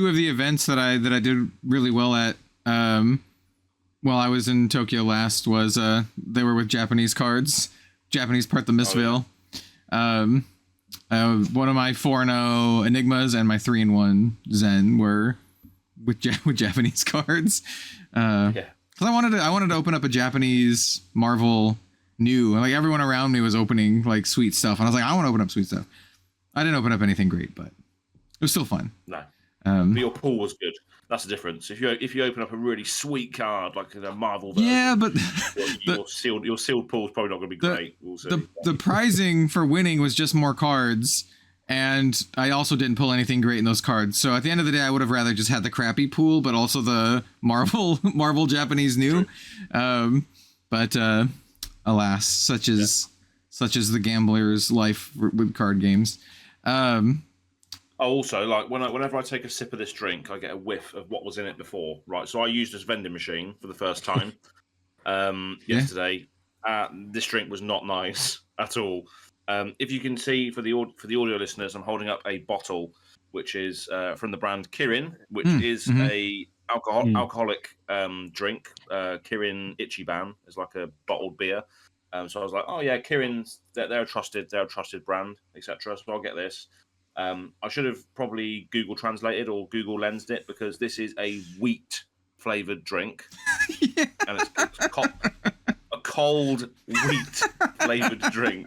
Speaker 3: of the events that I did really well at while I was in Tokyo last was they were with Japanese cards, Japanese part the Mistveil. One of my 4-0 Enigmas and my 3-1 Zen were with Japanese cards. Because I wanted to open up a Japanese Marvel new. Like everyone around me was opening like sweet stuff, and I was like, I want to open up sweet stuff. I didn't open up anything great, but it was still fun.
Speaker 2: No, but your pool was good. That's the difference. If you open up a really sweet card like a Marvel version,
Speaker 3: yeah, but
Speaker 2: your sealed pool is probably not going to be great. We'll see.
Speaker 3: The prizing for winning was just more cards, and I also didn't pull anything great in those cards. So at the end of the day, I would have rather just had the crappy pool, but also the Marvel Japanese new. But alas, such is the gambler's life with card games.
Speaker 2: Also, like whenever I take a sip of this drink, I get a whiff of what was in it before, right? So I used this vending machine for the first time yesterday. This drink was not nice at all. If you can see for the audio listeners, I'm holding up a bottle which is from the brand Kirin, which is a alcoholic drink. Kirin Ichiban is like a bottled beer. So I was like, oh yeah, Kirin's they're a trusted brand, etc. So I'll get this. I should have probably Google translated or Google lensed it, because this is a wheat flavored drink, and it's a cold wheat flavored drink,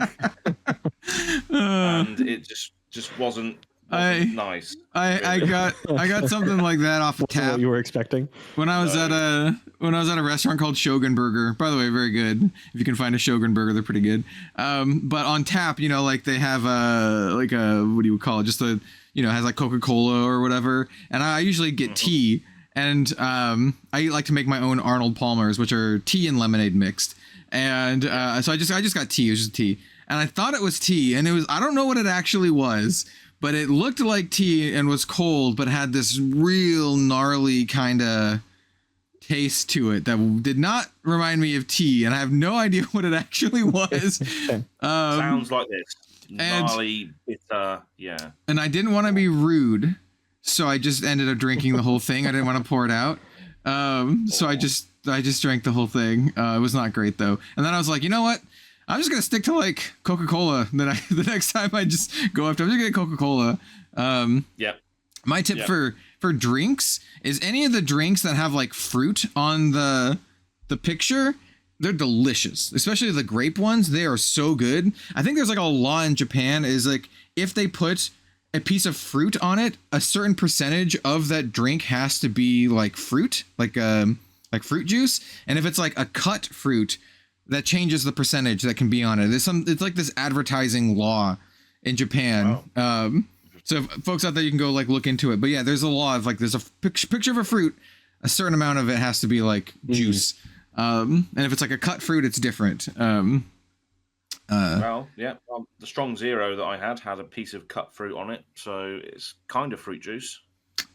Speaker 2: and it just wasn't nice.
Speaker 3: I got something like that off of Tap.
Speaker 4: What you were expecting?
Speaker 3: When I was at a restaurant called Shogun Burger. By the way, very good. If you can find a Shogun Burger, they're pretty good. But on Tap, like they have what do you call it? Just it has like Coca-Cola or whatever. And I usually get tea, and I like to make my own Arnold Palmers, which are tea and lemonade mixed. And so I just got tea. It was just tea, and I thought it was tea, and I don't know what it actually was. But it looked like tea and was cold, but had this real gnarly kind of taste to it that did not remind me of tea, and I have no idea what it actually was.
Speaker 2: Sounds like this. Gnarly, bitter, yeah.
Speaker 3: And I didn't want to be rude, so I just ended up drinking the whole thing. I didn't want to pour it out. So I just drank the whole thing. It was not great though. And then I was like, you know what? I'm just gonna stick to like Coca-Cola. Then the next time I just go after, I'm just gonna get Coca-Cola.
Speaker 2: Yep.
Speaker 3: My tip for drinks is any of the drinks that have like fruit on the picture, they're delicious. Especially the grape ones, they are so good. I think there's like a law in Japan is like if they put a piece of fruit on it, a certain percentage of that drink has to be like fruit, like fruit juice. And if it's like a cut fruit, that changes the percentage that can be on it. It's like this advertising law in Japan. Wow. So folks out there, you can go like look into it. But yeah, there's a law of like there's a picture of a fruit, a certain amount of it has to be like juice. And if it's like a cut fruit, it's different.
Speaker 2: The strong zero that I had a piece of cut fruit on it, so it's kind of fruit juice.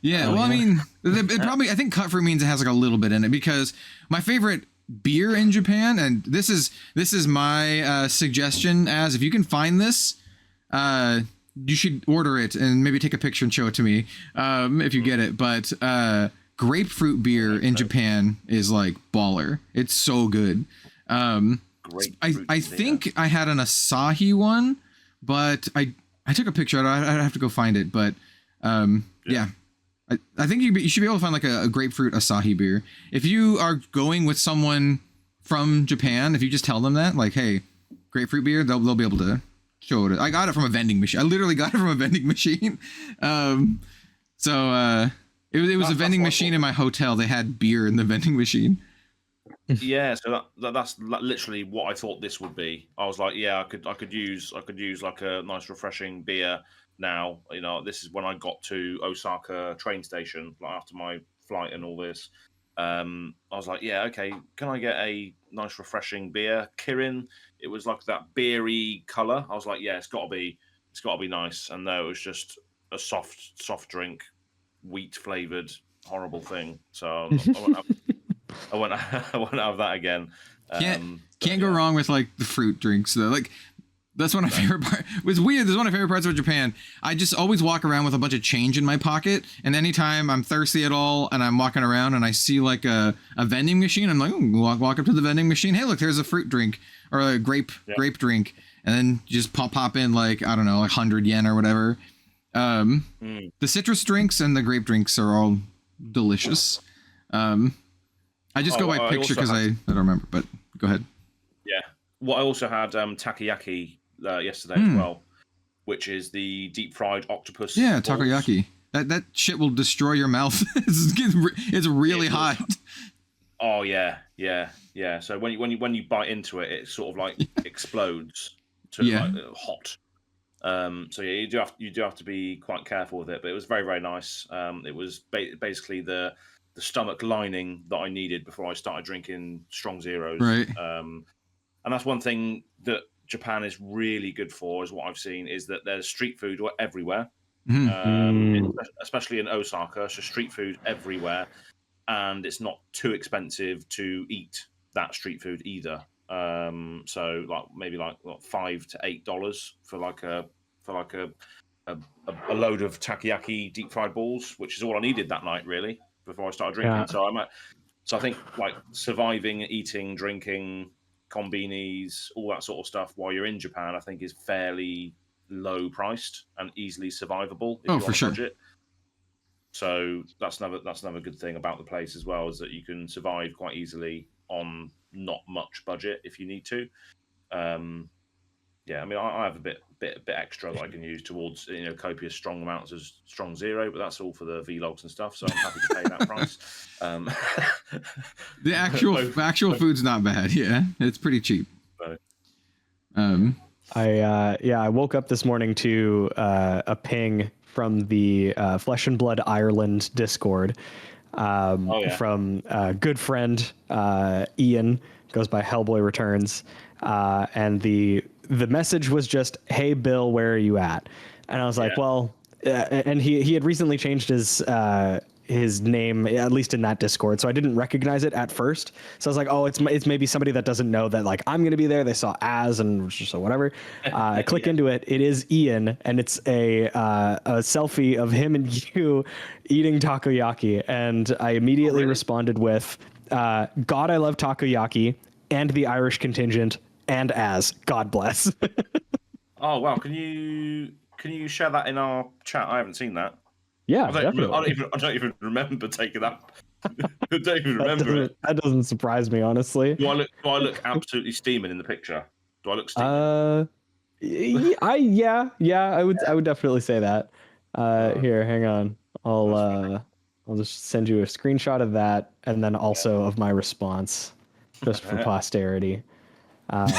Speaker 3: Yeah, I mean, it probably I think cut fruit means it has like a little bit in it because my favorite beer in Japan, and this is my suggestion as if you can find this, you should order it and maybe take a picture and show it to me if you get it. But grapefruit beer in Japan is like baller. It's so good. I think I had an Asahi one, but I took a picture. I'd have to go find it. But yeah. I think you should be able to find like a grapefruit Asahi beer. If you are going with someone from Japan, if you just tell them that, like, hey, grapefruit beer, they'll be able to show it. I got it from a vending machine. I literally got it from a vending machine. It was a vending machine in my hotel. They had beer in the vending machine.
Speaker 2: Yeah, so that's literally what I thought this would be. I was like, yeah, I could use like a nice refreshing beer. Now, you know, this is when I got to Osaka train station, like after my flight and all this. I was like, yeah, okay, can I get a nice refreshing beer? Kirin, it was like that beery color. I was like, yeah, it's gotta be nice. And no, it was just a soft drink, wheat flavored, horrible thing. So I won't have that again.
Speaker 3: Can't go wrong with like the fruit drinks though. Like that's one of my favorite parts. It's weird. This is one of my favorite parts of Japan. I just always walk around with a bunch of change in my pocket. And anytime I'm thirsty at all and I'm walking around and I see like a vending machine, I'm like, walk up to the vending machine. Hey, look, there's a fruit drink or a grape drink. And then just pop in like, I don't know, like 100 yen or whatever. The citrus drinks and the grape drinks are all delicious. I just go by picture because I don't remember, but go ahead.
Speaker 2: Yeah. Well, I also had takoyaki yesterday as well, which is the deep fried octopus.
Speaker 3: Yeah,
Speaker 2: balls.
Speaker 3: takoyaki. That shit will destroy your mouth. It's really hot.
Speaker 2: Oh yeah. So when you bite into it, it sort of like explodes to like hot. So yeah, you do have to be quite careful with it. But it was very, very nice. It was basically the stomach lining that I needed before I started drinking strong zeros.
Speaker 3: Right.
Speaker 2: And that's one thing that Japan is really good for, is what I've seen, is that there's street food everywhere, especially in Osaka. So street food everywhere, and it's not too expensive to eat that street food either. So like maybe like $5 to $8 for like a load of takoyaki deep fried balls, which is all I needed that night really before I started drinking. Yeah. So I think like surviving, eating, drinking, konbinis, all that sort of stuff while you're in Japan, I think is fairly low priced and easily survivable if you're on a budget. So that's another good thing about the place as well, is that you can survive quite easily on not much budget if you need to. I mean, I have a bit extra that I can use towards, you know, copious strong amounts of strong zero, but that's all for the vlogs and stuff. So I'm happy to pay that price.
Speaker 3: The actual food's not bad. Yeah, it's pretty cheap.
Speaker 4: I woke up this morning to a ping from the Flesh and Blood Ireland Discord from a good friend Ian, goes by Hellboy Returns, and the message was just, "Hey Bill, where are you at?" And I was like, well, and he had recently changed his his name, at least in that Discord, so I didn't recognize it at first. So I was like, oh, it's maybe somebody that doesn't know that like I'm gonna be there. They saw Az and so whatever. I click into it. It is Ian, and it's a selfie of him and you eating takoyaki, and I immediately responded with, "God, I love takoyaki and the Irish contingent and Az. God bless."
Speaker 2: Oh wow! Can you share that in our chat? I haven't seen that.
Speaker 4: Yeah,
Speaker 2: I don't even remember taking that. I don't even remember it.
Speaker 4: That doesn't surprise me, honestly.
Speaker 2: Do I look absolutely steaming in the picture? Do I look steaming?
Speaker 4: I would definitely say that. Here, hang on. I'll just send you a screenshot of that, and then also of my response, just for posterity. But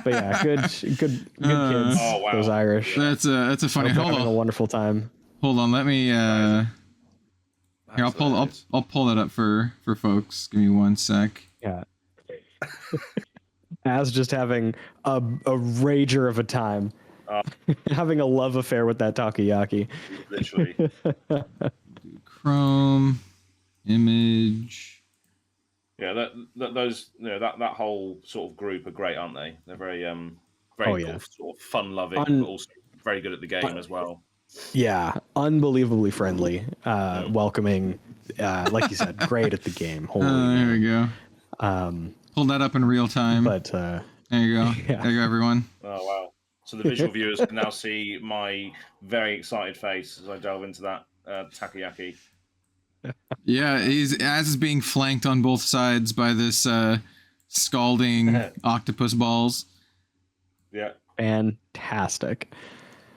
Speaker 4: yeah, good kids.
Speaker 2: Oh, wow.
Speaker 4: Those Irish.
Speaker 3: That's a funny.
Speaker 4: Hold on. A wonderful time.
Speaker 3: Hold on, let me. Here, I'll pull that up for folks. Give me 1 sec.
Speaker 4: Yeah. As just having a rager of a time, having a love affair with that takoyaki.
Speaker 2: Literally.
Speaker 3: Chrome image.
Speaker 2: Yeah, that whole sort of group are great, aren't they? They're very sort of fun loving, but also very good at the game as well.
Speaker 4: Yeah, unbelievably friendly, welcoming, like you said, great at the game. Holy
Speaker 3: there we go. Pull that up in real time.
Speaker 4: But
Speaker 3: there you go. Yeah. There you go, everyone.
Speaker 2: Oh wow! So the visual viewers can now see my very excited face as I delve into that takoyaki.
Speaker 3: Yeah, Az is being flanked on both sides by this scalding octopus balls.
Speaker 2: Yeah.
Speaker 4: Fantastic.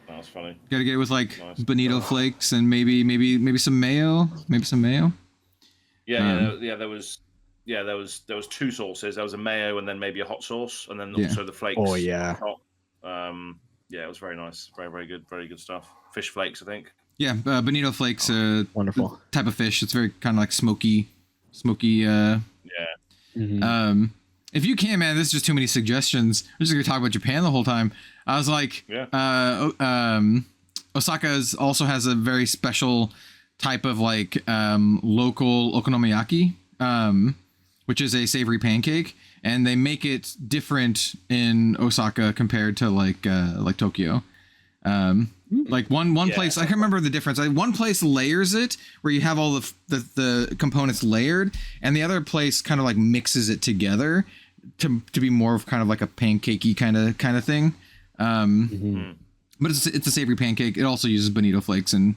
Speaker 2: That was funny.
Speaker 3: Gotta get it with like bonito flakes and maybe some mayo. Maybe some mayo.
Speaker 2: Yeah, there was 2 sauces. There was a mayo and then maybe a hot sauce, and then also the flakes.
Speaker 4: Oh yeah.
Speaker 2: Yeah, it was very nice. Very good stuff. Fish flakes, I think.
Speaker 3: Yeah, bonito flakes.
Speaker 4: Wonderful
Speaker 3: type of fish. It's very kind of like smoky.
Speaker 2: Yeah.
Speaker 3: Mm-hmm. If you can, man, this is just too many suggestions. We're just gonna talk about Japan the whole time. I was like, Osaka also has a very special type of like local okonomiyaki, which is a savory pancake, and they make it different in Osaka compared to like Tokyo. Like one place, I can't remember the difference. One place layers it where you have all the components layered, and the other place kind of like mixes it together to be more of kind of like a pancakey kind of thing. But it's a savory pancake. It also uses bonito flakes and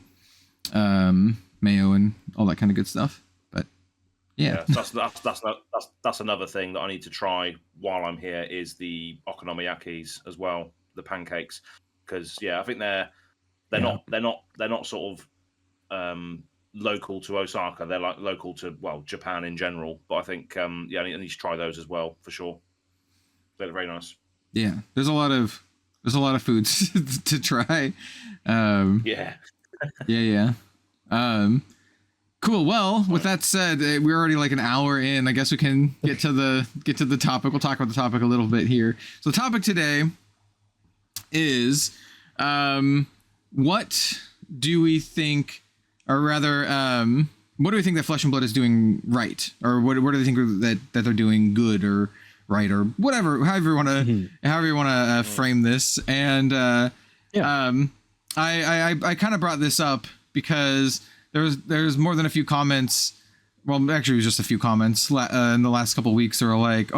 Speaker 3: mayo and all that kind of good stuff. But yeah,
Speaker 2: that's another thing that I need to try while I'm here is the okonomiyakis as well, the pancakes, because I think they're not sort of local to Osaka. They're like local to Japan in general. But I think I need to try those as well for sure. They're very nice.
Speaker 3: Yeah, there's a lot of foods to try.
Speaker 2: Yeah.
Speaker 3: Cool. Well, with that said, we're already like an hour in. I guess we can get to the topic. We'll talk about the topic a little bit here. So the topic today is what do we think, or rather, what do we think that Flesh and Blood is doing right, or what do they think that they're doing good or right, or whatever, however you want to frame this. And I kind of brought this up because there's more than a few comments. Well, actually, it was just a few comments in the last couple of weeks that were like,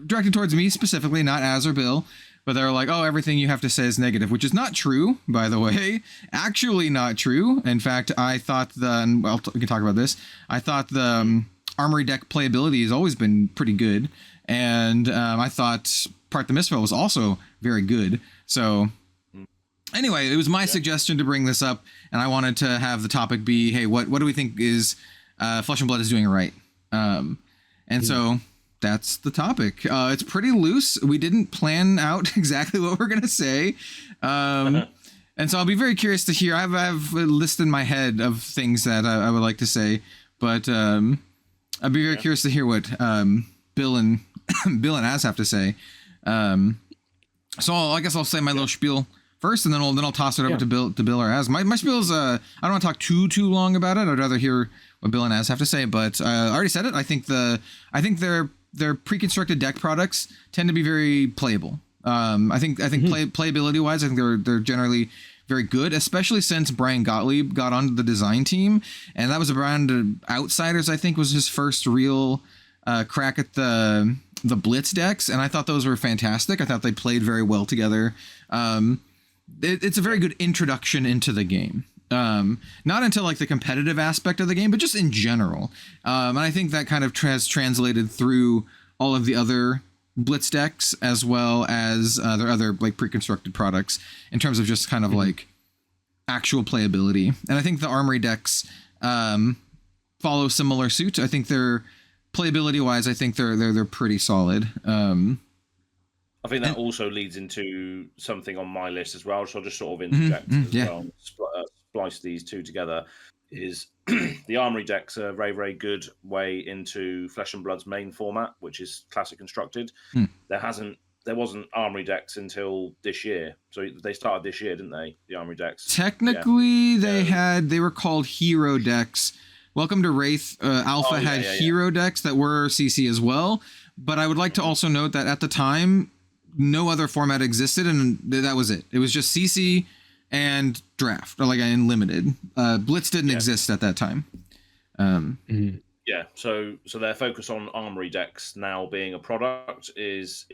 Speaker 3: directed towards me specifically, not Az or Bill. But they're like, everything you have to say is negative, which is not true, by the way. Actually not true. In fact, I thought we can talk about this. I thought the Armory deck playability has always been pretty good. And I thought Part the Misfell was also very good. So anyway, it was my suggestion to bring this up. And I wanted to have the topic be, hey, what do we think is Flesh and Blood is doing right? So that's the topic. It's pretty loose. We didn't plan out exactly what we're going to say. And so I'll be very curious to hear. I have a list in my head of things that I would like to say, but I'd be very curious to hear what Bill and Az have to say. So I guess I'll say my little spiel first, and then I'll toss it over to Bill or Az. My spiel is I don't want to talk too long about it. I'd rather hear what Bill and Az have to say, but I already said it. I think their pre-constructed deck products tend to be very playable. I think playability wise, I think they're generally very good, especially since Brian Gottlieb got onto the design team, and that was around Outsiders. I think was his first real crack at the Blitz decks, and I thought those were fantastic. I thought they played very well together. It's a very good introduction into the game. Not until like the competitive aspect of the game, but just in general. And I think that kind of has translated through all of the other Blitz decks, as well as their other like pre-constructed products, in terms of just kind of like actual playability. And I think the Armory decks follow similar suit. I think they're playability wise, I think they're pretty solid.
Speaker 2: I think that also leads into something on my list as well. So I'll just sort of interject as well, and splice these two together. Is the Armory decks a very, very good way into Flesh and Blood's main format, which is classic constructed. There wasn't Armory decks until this year. So they started this year, didn't they? The Armory decks.
Speaker 3: Technically, they were called Hero decks. Welcome to Wraith. Alpha had Hero decks that were CC as well. But I would like to also note that at the time, no other format existed, and that was it. It was just CC and Draft, or like Unlimited. Blitz didn't exist at that time.
Speaker 2: Yeah, so their focus on Armory decks now being a product is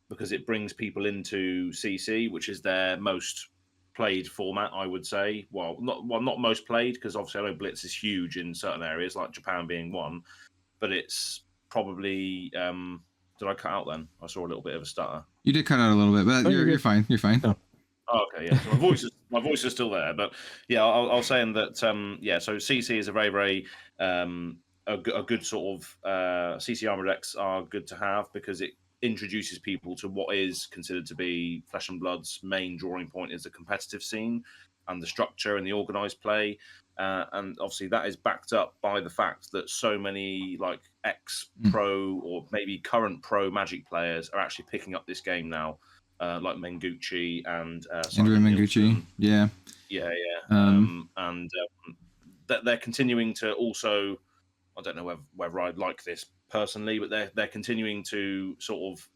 Speaker 2: because it brings people into CC, which is their most played format, I would say. Well, not most played, because obviously I know Blitz is huge in certain areas, like Japan being one, but it's probably did I cut out then? I saw a little bit of a stutter.
Speaker 3: You did cut out a little bit, but you're fine. You're fine.
Speaker 2: Oh, okay, yeah. So my voice is still there, but yeah, I was saying that so CC is a very, very a good sort of CC Armor decks are good to have, because it introduces people to what is considered to be Flesh and Blood's main drawing point, is the competitive scene and the structure and the organized play. And obviously that is backed up by the fact that so many like ex-pro or maybe current pro Magic players are actually picking up this game now, like Mengucci and
Speaker 3: Andrew Mengucci. Yeah.
Speaker 2: And they're continuing to also, I don't know whether I'd like this personally, but they're continuing to sort of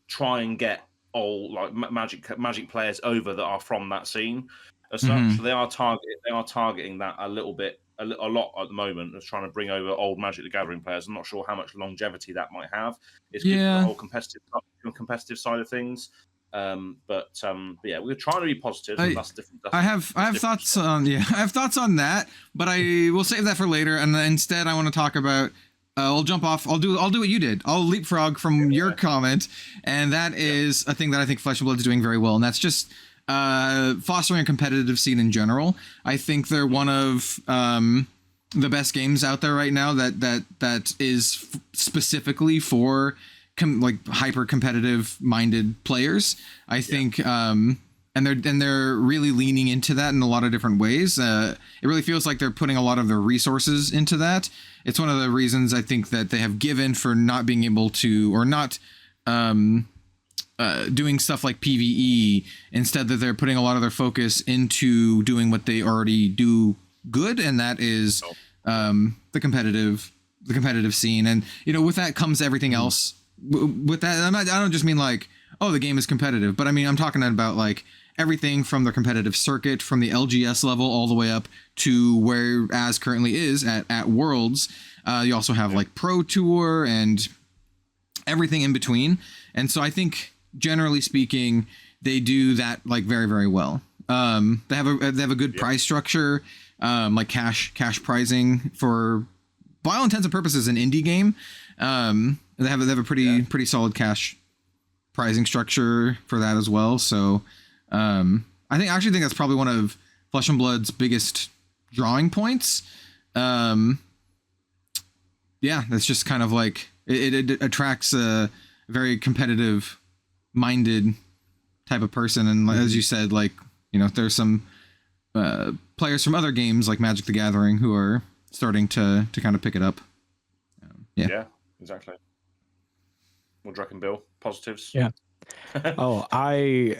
Speaker 2: try and get all like Magic players over that are from that scene. As such, so they are targeting that a lot at the moment, of trying to bring over old Magic the Gathering players. I'm not sure how much longevity that might have. It's good for the whole competitive side of things. But yeah, we're trying to be positive. That's different.
Speaker 3: I have thoughts on that, but I will save that for later. And instead, I want to talk about. I'll jump off. I'll do what you did. I'll leapfrog from your comment, and that is a thing that I think Flesh and Blood is doing very well, and that's just fostering a competitive scene in general. I think they're one of the best games out there right now that is specifically for hyper competitive minded players. I think and they're really leaning into that in a lot of different ways. It really feels like they're putting a lot of their resources into that. It's one of the reasons I think that they have given for not being able to, or not doing stuff like PvE. Instead, that they're putting a lot of their focus into doing what they already do good, and that is the competitive scene. And with that comes everything else. With that, I don't just mean like, oh, the game is competitive, but I mean, I'm talking about like everything from the competitive circuit, from the LGS level all the way up to where Az currently is at Worlds. You also have like Pro Tour and everything in between. And so I think, generally speaking, they do that like very, very well. They have a good prize structure, like cash pricing for, by all intents and purposes, an indie game. They have a pretty solid cash pricing structure for that as well. So I actually think that's probably one of Flesh and Blood's biggest drawing points. That's just kind of like it attracts a very competitive minded type of person, and as you said, like there's some players from other games like Magic the Gathering who are starting to kind of pick it up.
Speaker 2: Yeah, exactly. What do you reckon, Bill? Positives?
Speaker 4: Yeah. Oh, I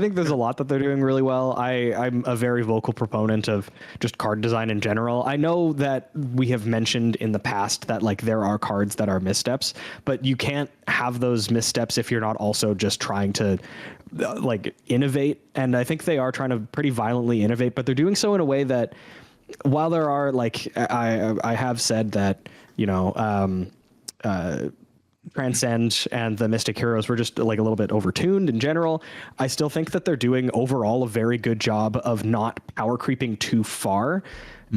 Speaker 4: think there's a lot that they're doing really well. I'm a very vocal proponent of just card design in general. I know that we have mentioned in the past that like there are cards that are missteps, but you can't have those missteps if you're not also just trying to like innovate. And I think they are trying to pretty violently innovate, but they're doing so in a way that while there are like I have said that, you know, Transcend and the Mystic Heroes were just like a little bit overtuned in general. I still think that they're doing overall a very good job of not power creeping too far.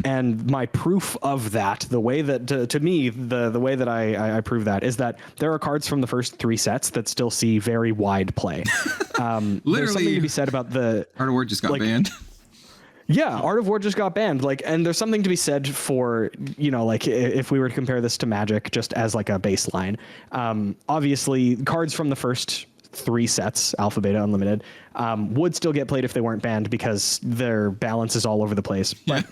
Speaker 4: And my proof of that, the way that to me, the way that I prove that is that there are cards from the first 3 sets that still see very wide play. There's something to be said about the
Speaker 3: Art of War just got
Speaker 4: like,
Speaker 3: banned.
Speaker 4: Yeah, Art of War just got banned. Like, and there's something to be said for, you know, like if we were to compare this to Magic just as like a baseline. Obviously, cards from the first 3 sets, Alpha, Beta, Unlimited, would still get played if they weren't banned because their balance is all over the place. But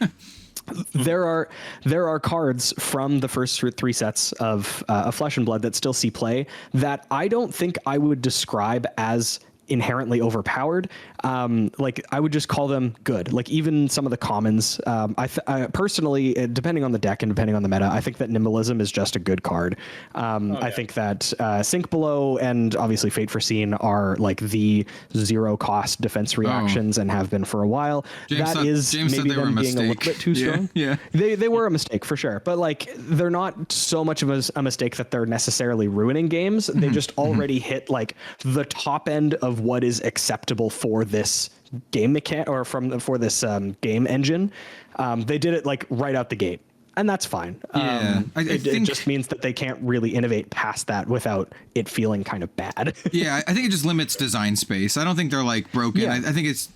Speaker 4: there are cards from the first 3 sets of Flesh and Blood that still see play that I don't think I would describe as inherently overpowered. Like I would just call them good. Like even some of the commons, I personally, depending on the deck and depending on the meta, I think that Nimbalism is just a good card. I think that Sink Below and obviously Fate Foreseen are like the 0 cost defense reactions and have been for a while. James maybe them being a little bit too strong.
Speaker 3: Yeah.
Speaker 4: They were a mistake for sure, but like they're not so much of a mistake that they're necessarily ruining games. They just already hit like the top end of what is acceptable for this game for this game engine. They did it like right out the gate, and that's fine.
Speaker 3: Yeah,
Speaker 4: it just means that they can't really innovate past that without it feeling kind of bad.
Speaker 3: Yeah, I think it just limits design space. I don't think they're like broken.
Speaker 4: Yeah.
Speaker 3: I think it's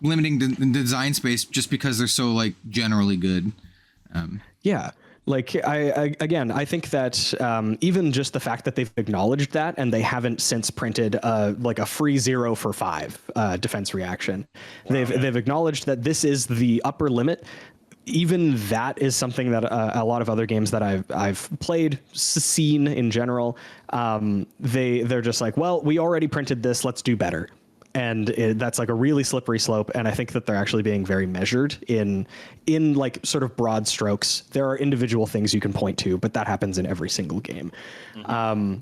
Speaker 3: limiting design space just because they're so like generally good.
Speaker 4: Yeah. Like I think that even just the fact that they've acknowledged that and they haven't since printed like a free 0 for 5 defense reaction. Wow. They've acknowledged that this is the upper limit. Even that is something that a lot of other games that I've played, seen in general, they're just like, well, we already printed this, let's do better. And that's like a really slippery slope. And I think that they're actually being very measured in like sort of broad strokes. There are individual things you can point to, but that happens in every single game. Mm-hmm.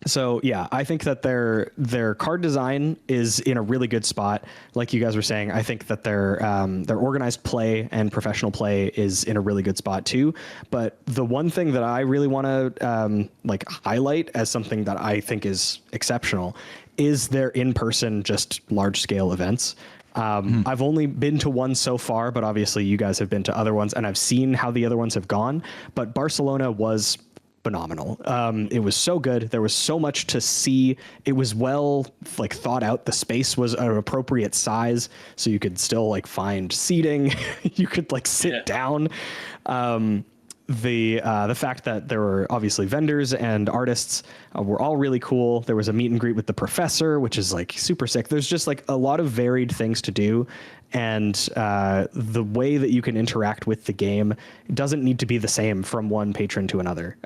Speaker 4: So yeah, I think that their card design is in a really good spot. Like you guys were saying, I think that their organized play and professional play is in a really good spot too. But the one thing that I really want to like highlight as something that I think is exceptional is their in-person just large-scale events. I've only been to one so far, but obviously you guys have been to other ones, and I've seen how the other ones have gone. But Barcelona was phenomenal. It was so good. There was so much to see. It was well like thought out. The space was an appropriate size, so you could still like find seating. You could like sit down. The fact that there were obviously vendors and artists were all really cool. There was a meet and greet with the professor, which is like super sick. There's just like a lot of varied things to do. And the way that you can interact with the game doesn't need to be the same from one patron to another.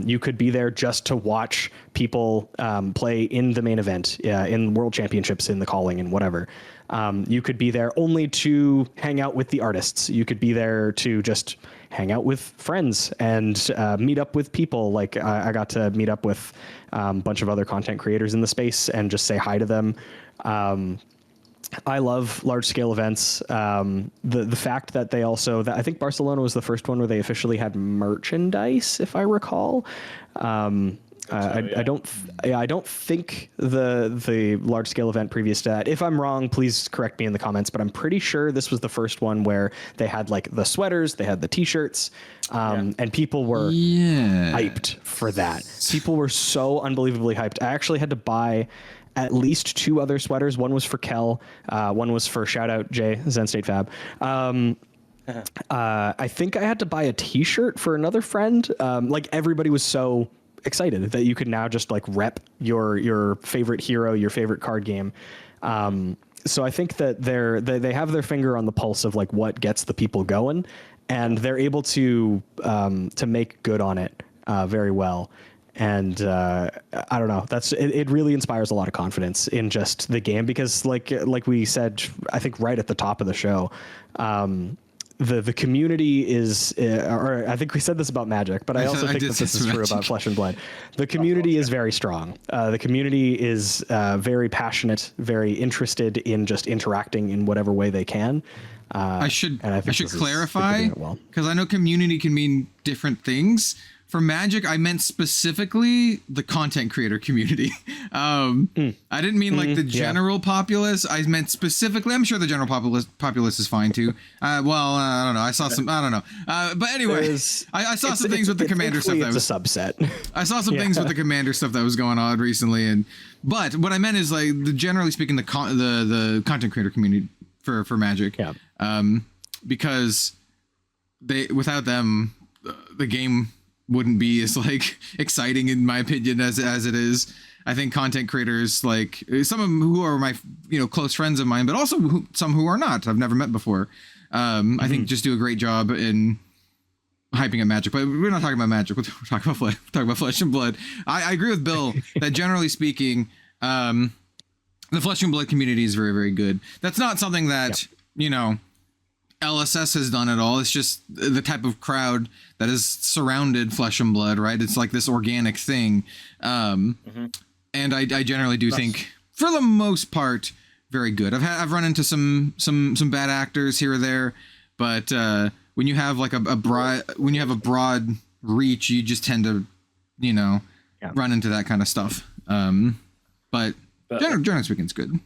Speaker 4: You could be there just to watch people play in the main event, in World Championships, in the calling and whatever. You could be there only to hang out with the artists. You could be there to just hang out with friends and meet up with people. Like I got to meet up with a bunch of other content creators in the space and just say hi to them. I love large scale events. The fact that they also, I think Barcelona was the first one where they officially had merchandise, if I recall. I don't think the large scale event previous to that, if I'm wrong, please correct me in the comments, but I'm pretty sure this was the first one where they had like the sweaters, they had the t-shirts, and people were hyped for that. People were so unbelievably hyped. I actually had to buy at least 2 other sweaters. One was for Kel, one was for shout out Jay, Zen State Fab. I think I had to buy a t-shirt for another friend. Like everybody was so excited that you could now just like rep your favorite hero, your favorite card game. So I think that they have their finger on the pulse of like what gets the people going, and they're able to make good on it very well. And I don't know. It really inspires a lot of confidence in just the game because, like we said, I think right at the top of the show, the community is, or I think we said this about Magic, but I also think that this is true about Flesh and Blood. The community is very strong. The community is very passionate, very interested in just interacting in whatever way they can.
Speaker 3: I should clarify because I know community can mean different things. For Magic, I meant specifically the content creator community. I didn't mean like the general populace. I meant specifically. I'm sure the general populace is fine too. I don't know. I saw some. I don't know. But anyway, I saw some things with the commander stuff.
Speaker 4: It's a subset.
Speaker 3: I saw some things with the commander stuff that was going on recently, but what I meant is like generally speaking, the content creator community for Magic.
Speaker 4: Yeah.
Speaker 3: Because without them, the game wouldn't be as like exciting in my opinion as it is. I think content creators, like some of them who are my close friends of mine, but also some who are not, I've never met before. I think just do a great job in hyping up Magic. But we're not talking about Magic. We're talking about Flesh and Blood. I agree with Bill that generally speaking, the Flesh and Blood community is very, very good. That's not something that LSS has done at all. It's just the type of crowd that has surrounded Flesh and Blood, right? It's like this organic thing. And I generally do think, for the most part, very good. I've run into some bad actors here or there, but when you have like a broad reach, you just tend to, run into that kind of stuff. But generally speaking, it's good.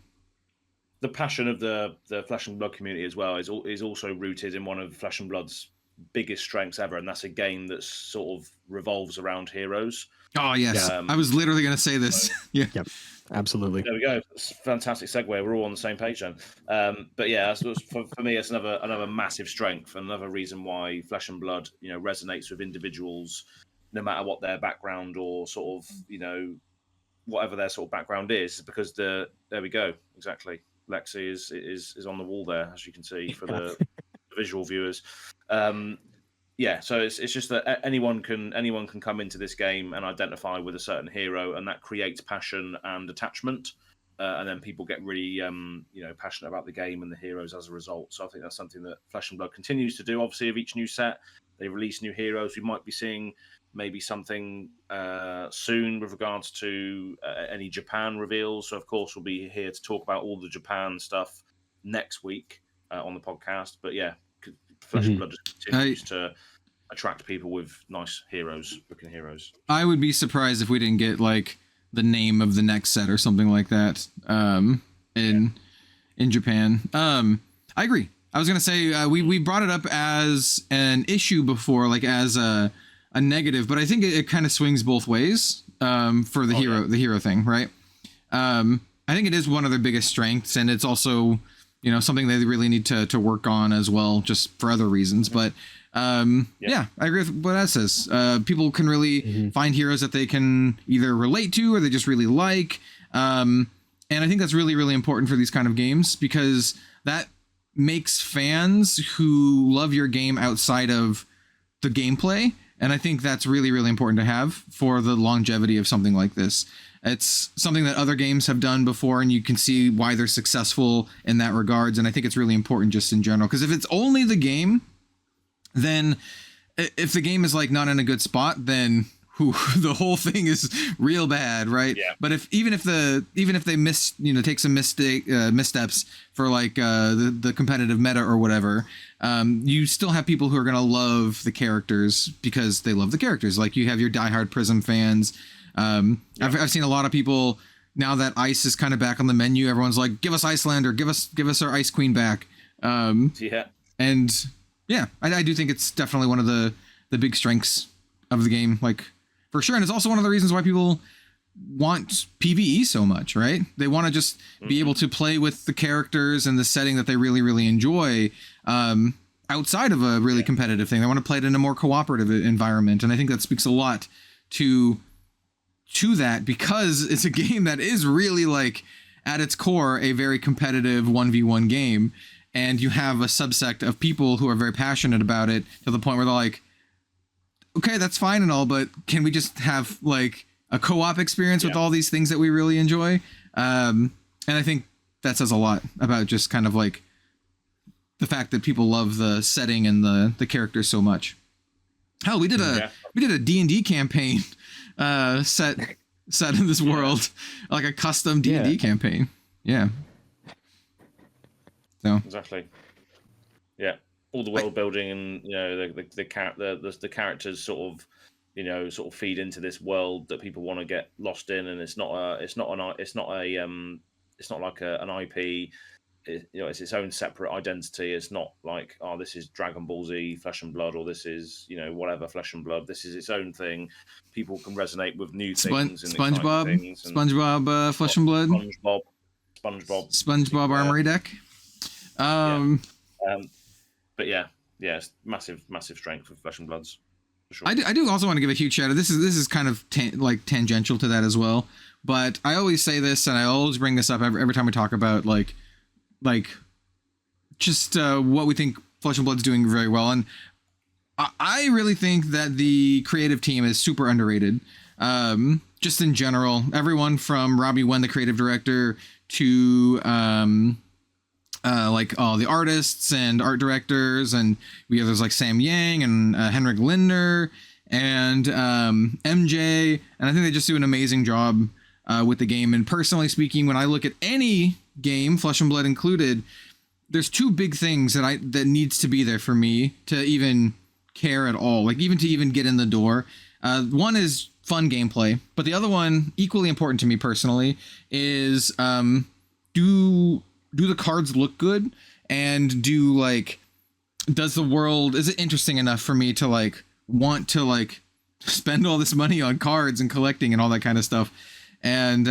Speaker 2: The passion of the Flesh and Blood community as well is also rooted in one of Flesh and Blood's biggest strengths ever, and that's a game that sort of revolves around heroes.
Speaker 3: Oh yes, I was literally going to say this. Yeah,
Speaker 4: yep, absolutely.
Speaker 2: There we go. It's a fantastic segue. We're all on the same page then. But yeah, for me, it's another massive strength, another reason why Flesh and Blood, resonates with individuals, no matter what their background or sort of, whatever their sort of background is, because there we go, exactly. Lexi is on the wall there, as you can see for the visual viewers. So it's just that anyone can come into this game and identify with a certain hero, and that creates passion and attachment, and then people get really passionate about the game and the heroes as a result. So I think that's something that Flesh and Blood continues to do. Obviously, of each new set, they release new heroes. We might be seeing maybe something soon with regards to any Japan reveals. So, of course, we'll be here to talk about all the Japan stuff next week on the podcast. But, yeah, Flesh and Blood just continues to attract people with nice looking heroes.
Speaker 3: I would be surprised if we didn't get, like, the name of the next set or something like that in Japan. I agree. I was going to say, we brought it up as an issue before, like as a negative, but I think it kind of swings both ways for the hero thing, right? I think it is one of their biggest strengths, and it's also something they really need to work on as well, just for other reasons. But I agree with what that says. People can really find heroes that they can either relate to or they just really like, and I think that's really, really important for these kind of games, because that makes fans who love your game outside of the gameplay. And I think that's really, really important to have for the longevity of something like this. It's something that other games have done before, and you can see why they're successful in that regards. And I think it's really important just in general, because if it's only the game, then if the game is like not in a good spot, then the whole thing is real bad, right?
Speaker 2: Yeah.
Speaker 3: But even if they miss, take some missteps for like the competitive meta or whatever, you still have people who are gonna love the characters because they love the characters. Like you have your diehard Prism fans. I've seen a lot of people now that Ice is kind of back on the menu. Everyone's like, give us Iceland, or give us our Ice Queen back. And I do think it's definitely one of the big strengths of the game, like for sure. And it's also one of the reasons why people want PvE so much, right? They want to just be able to play with the characters and the setting that they really, really enjoy, outside of a really competitive thing. They want to play it in a more cooperative environment. And I think that speaks a lot to that, because it's a game that is really, like, at its core, a very competitive 1v1 game. And you have a subsect of people who are very passionate about it, to the point where they're like, okay, that's fine and all, but can we just have like a co-op experience with all these things that we really enjoy? And I think that says a lot about just kind of like the fact that people love the setting and the characters so much. Hell, we did a D&D campaign set in this world, like a custom D&D campaign. Yeah. So
Speaker 2: exactly. Yeah, all the world building and the characters sort of feed into this world that people want to get lost in, and it's not like an IP. It's its own separate identity. It's not like, oh, this is Dragon Ball Z Flesh and Blood, or this is whatever Flesh and Blood. This is its own thing. People can resonate with new things and
Speaker 3: SpongeBob,
Speaker 2: things and
Speaker 3: SpongeBob Flesh and Blood, SpongeBob Armory Deck.
Speaker 2: But it's massive strength with Flesh and Bloods. For sure.
Speaker 3: I do also want to give a huge shout out. This is kind of tangential to that as well. But I always say this, and I always bring this up every time we talk about like just what we think Flesh and Blood's doing very well. And I really think that the creative team is super underrated. Just in general, everyone from Robbie Wen, the creative director, to like all the artists and art directors, and there's like Sam Yang and Henrik Lindner and MJ, and I think they just do an amazing job with the game. And personally speaking, when I look at any game, Flesh and Blood included, there's two big things that needs to be there for me to even care at all, like even to get in the door. One is fun gameplay, but the other one, equally important to me personally, is do the cards look good, and does the world, is it interesting enough for me to like want to like spend all this money on cards and collecting and all that kind of stuff. And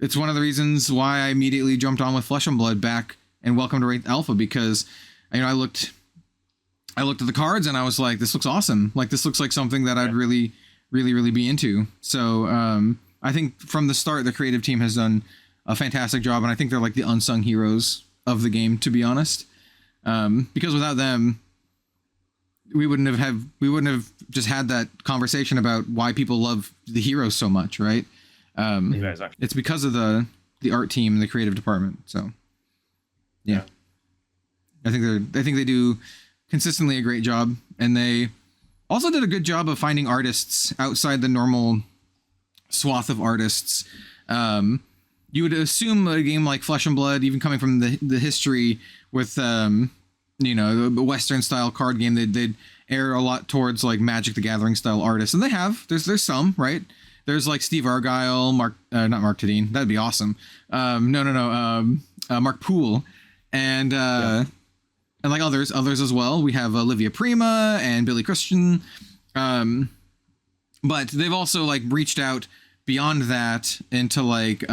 Speaker 3: it's one of the reasons why I immediately jumped on with Flesh and Blood back and Welcome to Wraith Alpha, because I looked at the cards and I was like, this looks awesome. Like, this looks like something that I'd really be into. So I think from the start, the creative team has done a fantastic job, and I think they're like the unsung heroes of the game, to be honest. Because without them, we wouldn't have just had that conversation about why people love the heroes so much, right?
Speaker 2: Exactly.
Speaker 3: It's because of the art team and the creative department. So yeah. I think they do consistently a great job, and they also did a good job of finding artists outside the normal swath of artists. You would assume a game like Flesh and Blood, even coming from the history with the Western style card game, they'd err a lot towards like Magic the Gathering style artists, and they have. There's some, right? There's like Steve Argyle, not Mark Tadine. That'd be awesome. Mark Poole, and like others as well. We have Olivia Prima and Billy Christian, but they've also like reached out beyond that into like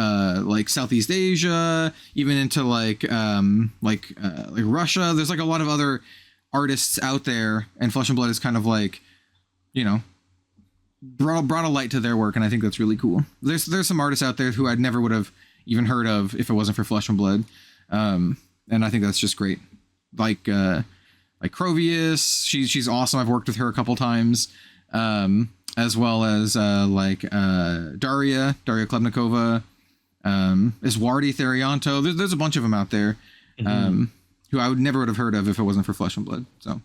Speaker 3: Southeast Asia, even into like Russia. There's like a lot of other artists out there, and Flesh and Blood is kind of like, brought a light to their work, and I think that's really cool. There's some artists out there who I never would have even heard of if it wasn't for Flesh and Blood, and I think that's just great. Like Crovius, she's awesome. I've worked with her a couple times, as well as Daria Klebnikova, Iswardi Therianto. There's a bunch of them out there, who I would have heard of if it wasn't for Flesh and Blood. So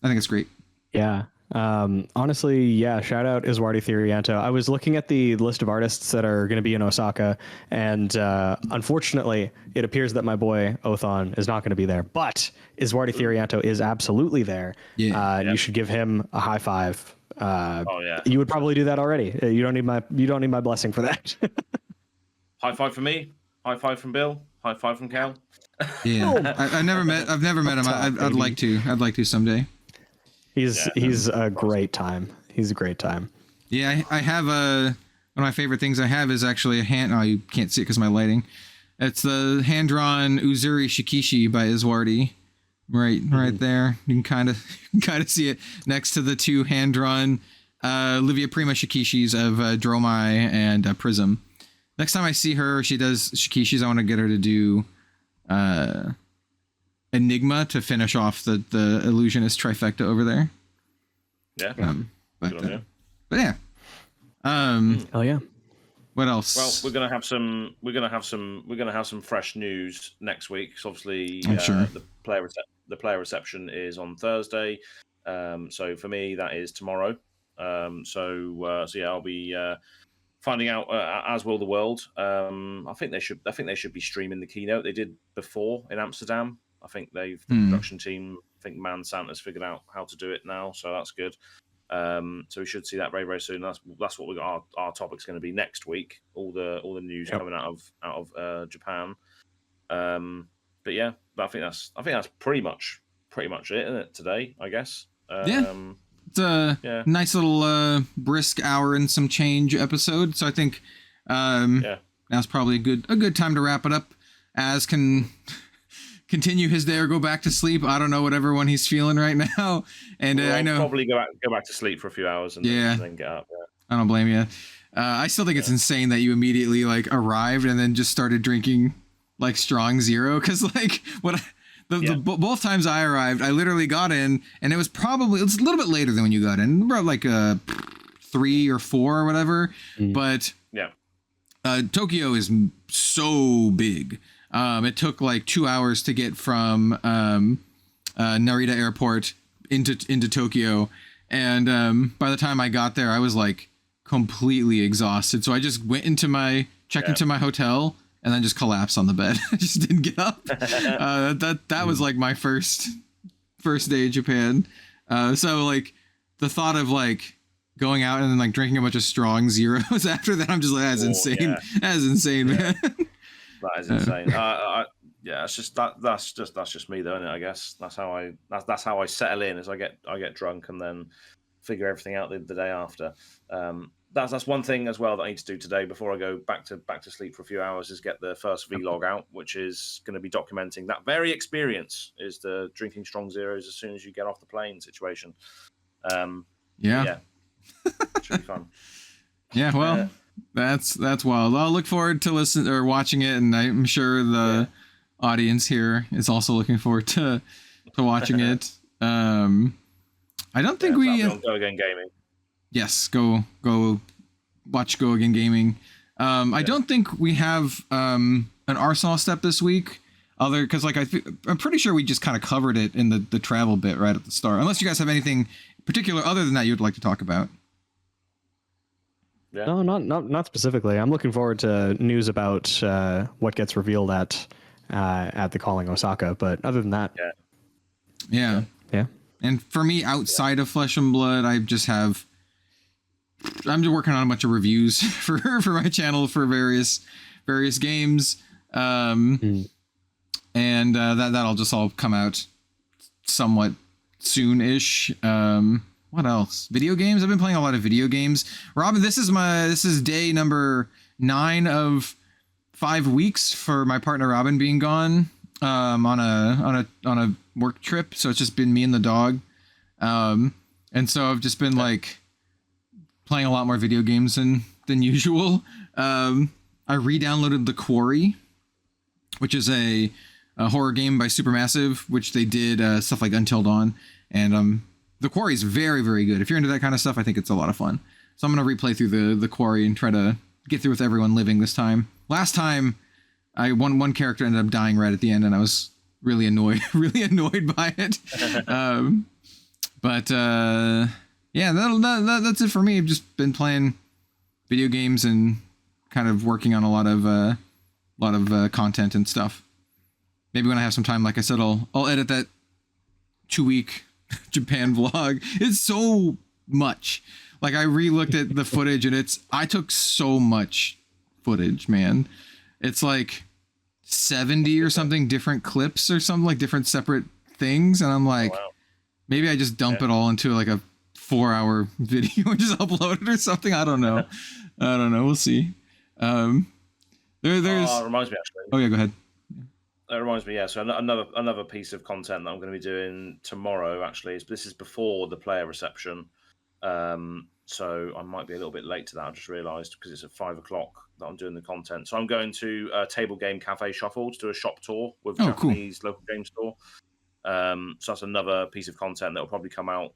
Speaker 3: I think it's great.
Speaker 4: Yeah. Honestly, yeah, shout out Iswardi Therianto. I was looking at the list of artists that are going to be in Osaka, and unfortunately, it appears that my boy Othon is not going to be there. But Iswardi Therianto is absolutely there. Yeah. You should give him a high five. You would probably do that already. You don't need my blessing for that.
Speaker 2: High five from me. High five from Bill. High five from Cal.
Speaker 3: Yeah, I've never met him. I'd like to someday.
Speaker 4: He's a great time. He's a great time.
Speaker 3: Yeah, I have one of my favorite things I have is actually a hand. Oh, you can't see it because of my lighting. It's the hand-drawn Uzuri Shikishi by Iswardi. Right there. You can kind of see it next to the two hand-drawn Olivia Prima Shikishis of Dromai and Prism. Next time I see her, she does Shikishis, I want to get her to do Enigma to finish off the illusionist trifecta over there.
Speaker 2: Yeah.
Speaker 3: But yeah.
Speaker 4: Hell yeah.
Speaker 3: What else?
Speaker 2: Well, we're gonna have some fresh news next week. So obviously,
Speaker 3: I'm sure.
Speaker 2: the player reception is on Thursday. So for me, that is tomorrow. So yeah, I'll be finding out, as will the world. I think they should be streaming the keynote they did before in Amsterdam. I think the production team, I think Man Santa's figured out how to do it now, so that's good. So we should see that very, very soon. That's what we got. Our topic's going to be next week. All the news coming out of Japan. But yeah, I think that's pretty much it, isn't it, today? I guess.
Speaker 3: Yeah. It's a nice little brisk hour and some change episode. So I think now's probably a good time to wrap it up. As can continue his day or go back to sleep. I don't know what everyone he's feeling right now. And I know
Speaker 2: probably go back to sleep for a few hours and then get up. Yeah.
Speaker 3: I don't blame you. I still think it's insane that you immediately like arrived and then just started drinking like strong zero. Cause like both times I arrived, I literally got in and it's a little bit later than when you got in, about like 3 or 4 or whatever. But Tokyo is so big. It took like 2 hours to get from Narita Airport into Tokyo, and by the time I got there, I was like completely exhausted. So I just checked into my hotel, and then just collapsed on the bed. I just didn't get up. That was like my first day in Japan. So like the thought of like going out and then like drinking a bunch of strong zeros after that, I'm just like, that's insane. Yeah. That's insane, man.
Speaker 2: That is insane. It's just that's just me though, isn't it? I guess that's how I settle in. Is I get drunk and then figure everything out the day after. That's one thing as well that I need to do today before I go back to sleep for a few hours, is get the first vlog out, which is going to be documenting that very experience, is the drinking strong zeros as soon as you get off the plane situation. Yeah. Should be fun.
Speaker 3: Yeah, well, that's wild. I'll look forward to watching it, and I'm sure the audience here is also looking forward to watching it. I don't think we
Speaker 2: on Go Again Gaming.
Speaker 3: Yes, go watch Go Again Gaming. I don't think we have an Arsenal step this week, because like I'm pretty sure we just kind of covered it in the travel bit right at the start. Unless you guys have anything particular other than that you'd like to talk about.
Speaker 2: Yeah.
Speaker 4: No, not specifically. I'm looking forward to news about what gets revealed at the Calling Osaka. But other than that,
Speaker 3: yeah. And for me, outside of Flesh and Blood, I'm just working on a bunch of reviews for my channel for various games, and that'll just all come out somewhat soon-ish. What else? Video games. I've been playing a lot of video games. Robin, this is day number 9 of 5 weeks for my partner Robin being gone on a work trip. So it's just been me and the dog, and so I've just been like playing a lot more video games than usual. I re-downloaded The Quarry, which is a horror game by Supermassive, which they did stuff like Until Dawn, and The Quarry is very, very good. If you're into that kind of stuff, I think it's a lot of fun. So I'm going to replay through the Quarry and try to get through with everyone living this time. Last time, one character ended up dying right at the end, and I was really annoyed by it. But yeah, that's it for me. I've just been playing video games and kind of working on a lot of content and stuff. Maybe when I have some time, like I said, I'll edit that 2-week Japan vlog. It's so much. Like I re-looked at the footage and I took so much footage, man. It's like 70 or something different clips or something, like different separate things, and I'm like, maybe I just dump it all into like a 4-hour video and just upload it or something. I don't know. We'll see. There's
Speaker 2: it reminds me actually.
Speaker 3: Oh yeah, go ahead.
Speaker 2: That reminds me, yeah. So another piece of content that I'm going to be doing tomorrow, actually, this is before the player reception. So I might be a little bit late to that. I just realised because it's at 5 o'clock that I'm doing the content. So I'm going to Table Game Cafe Shuffle to do a shop tour with Japanese local game store. So that's another piece of content that will probably come out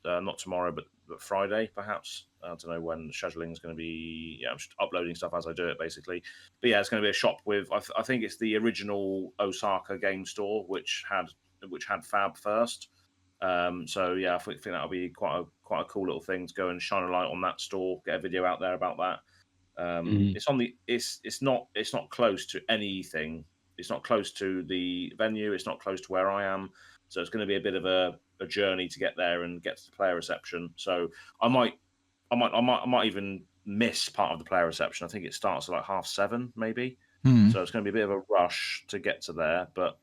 Speaker 2: not tomorrow, but Friday perhaps. I don't know when the scheduling is going to be. Yeah, I'm just uploading stuff as I do it, basically. But yeah, it's going to be a shop with. I think it's the original Osaka game store, which had FAB first. So yeah, I think that'll be quite a cool little thing to go and shine a light on that store, get a video out there about that. It's not close to anything. It's not close to the venue. It's not close to where I am. So it's going to be a bit of a journey to get there and get to the player reception. So I might even miss part of the player reception. I think it starts at like 7:30, maybe. So it's going to be a bit of a rush to get to there. But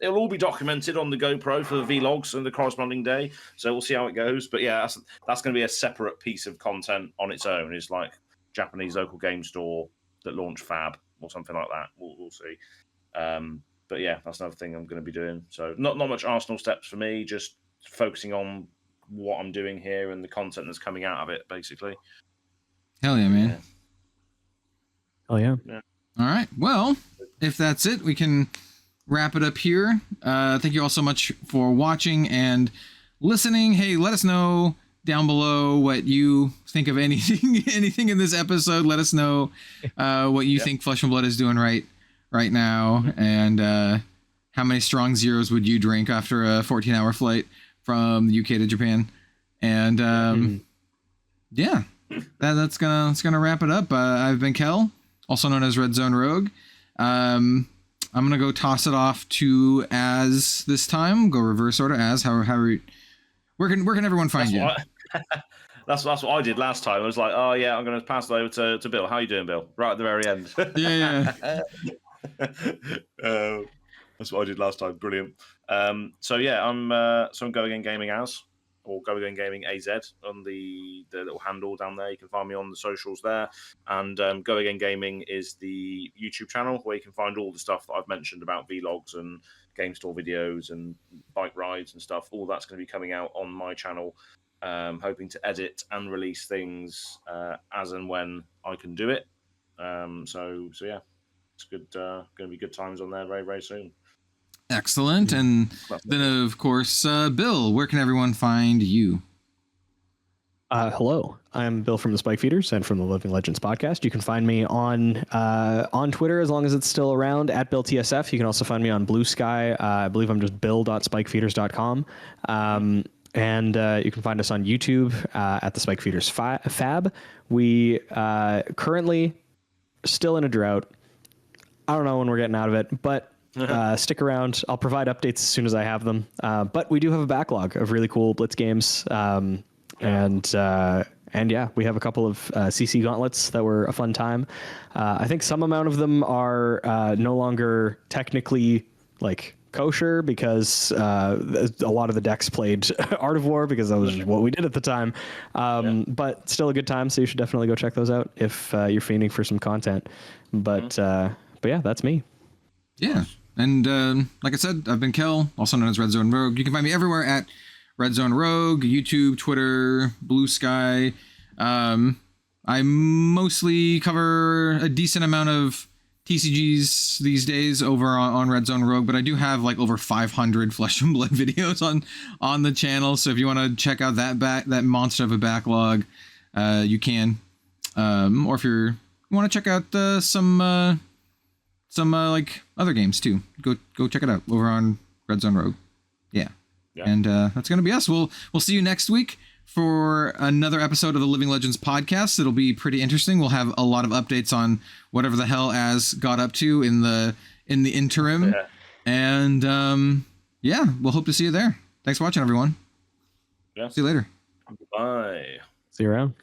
Speaker 2: it'll all be documented on the GoPro for the vlogs and the corresponding day. So we'll see how it goes. But yeah, that's going to be a separate piece of content on its own. It's like Japanese local game store that launched FAB or something like that. We'll see. But yeah, that's another thing I'm going to be doing. So not much Arsenal steps for me, just focusing on what I'm doing here and the content that's coming out of it, basically.
Speaker 3: Hell yeah, man.
Speaker 4: Yeah. Oh yeah.
Speaker 3: All right. Well, if that's it, we can wrap it up here. Thank you all so much for watching and listening. Hey, let us know down below what you think of anything in this episode. Let us know what you think Flesh and Blood is doing right now, and how many strong zeros would you drink after a 14-hour flight from the UK to Japan? And that's gonna wrap it up. I've been Kel, also known as Red Zone Rogue. I'm gonna go toss it off to Az this time. Go reverse order. Az, where can everyone find you?
Speaker 2: That's what I did last time. I was like, oh yeah, I'm going to pass it over to Bill. How you doing, Bill? Right at the very end.
Speaker 3: Yeah.
Speaker 2: That's what I did last time. Brilliant. So yeah, I'm Go Again Gaming or Go Again Gaming AZ on the little handle down there. You can find me on the socials there. And Go Again Gaming is the YouTube channel where you can find all the stuff that I've mentioned about vlogs and game store videos and bike rides and stuff. All that's going to be coming out on my channel. Hoping to edit and release things as and when I can do it. So yeah, it's good. Going to be good times on there very, very soon.
Speaker 3: Excellent. And then, of course, Bill, where can everyone find you?
Speaker 4: Hello, I'm Bill from the Spike Feeders and from the Living Legends podcast. You can find me on Twitter as long as it's still around at BillTSF. You can also find me on Blue Sky. I believe I'm just bill.spikefeeders.com. And you can find us on YouTube at the Spike Feeders Fab. We currently still in a drought. I don't know when we're getting out of it, but stick around. I'll provide updates as soon as I have them. But we do have a backlog of really cool Blitz games. And yeah, we have a couple of CC gauntlets that were a fun time. I think some amount of them are no longer technically like kosher because a lot of the decks played Art of War because that was what we did at the time. But still a good time, so you should definitely go check those out if you're fiending for some content. But yeah, that's me.
Speaker 3: Yeah, and like I said, I've been Kel, also known as Red Zone Rogue. You can find me everywhere at Red Zone Rogue, YouTube, Twitter, Blue Sky. I mostly cover a decent amount of TCGs these days over on Red Zone Rogue, but I do have like over 500 Flesh and Blood videos on the channel. So if you want to check out that monster of a backlog, you can. Or if you want to check out some like other games too, go check it out over on Red Zone Rogue. Yeah. And that's gonna be us. We'll see you next week for another episode of the Living Legends podcast. It'll be pretty interesting. We'll have a lot of updates on whatever the hell Az got up to in the interim. Yeah. And yeah, we'll hope to see you there. Thanks for watching, everyone.
Speaker 2: Yeah.
Speaker 3: See you later.
Speaker 2: Bye.
Speaker 4: See you around.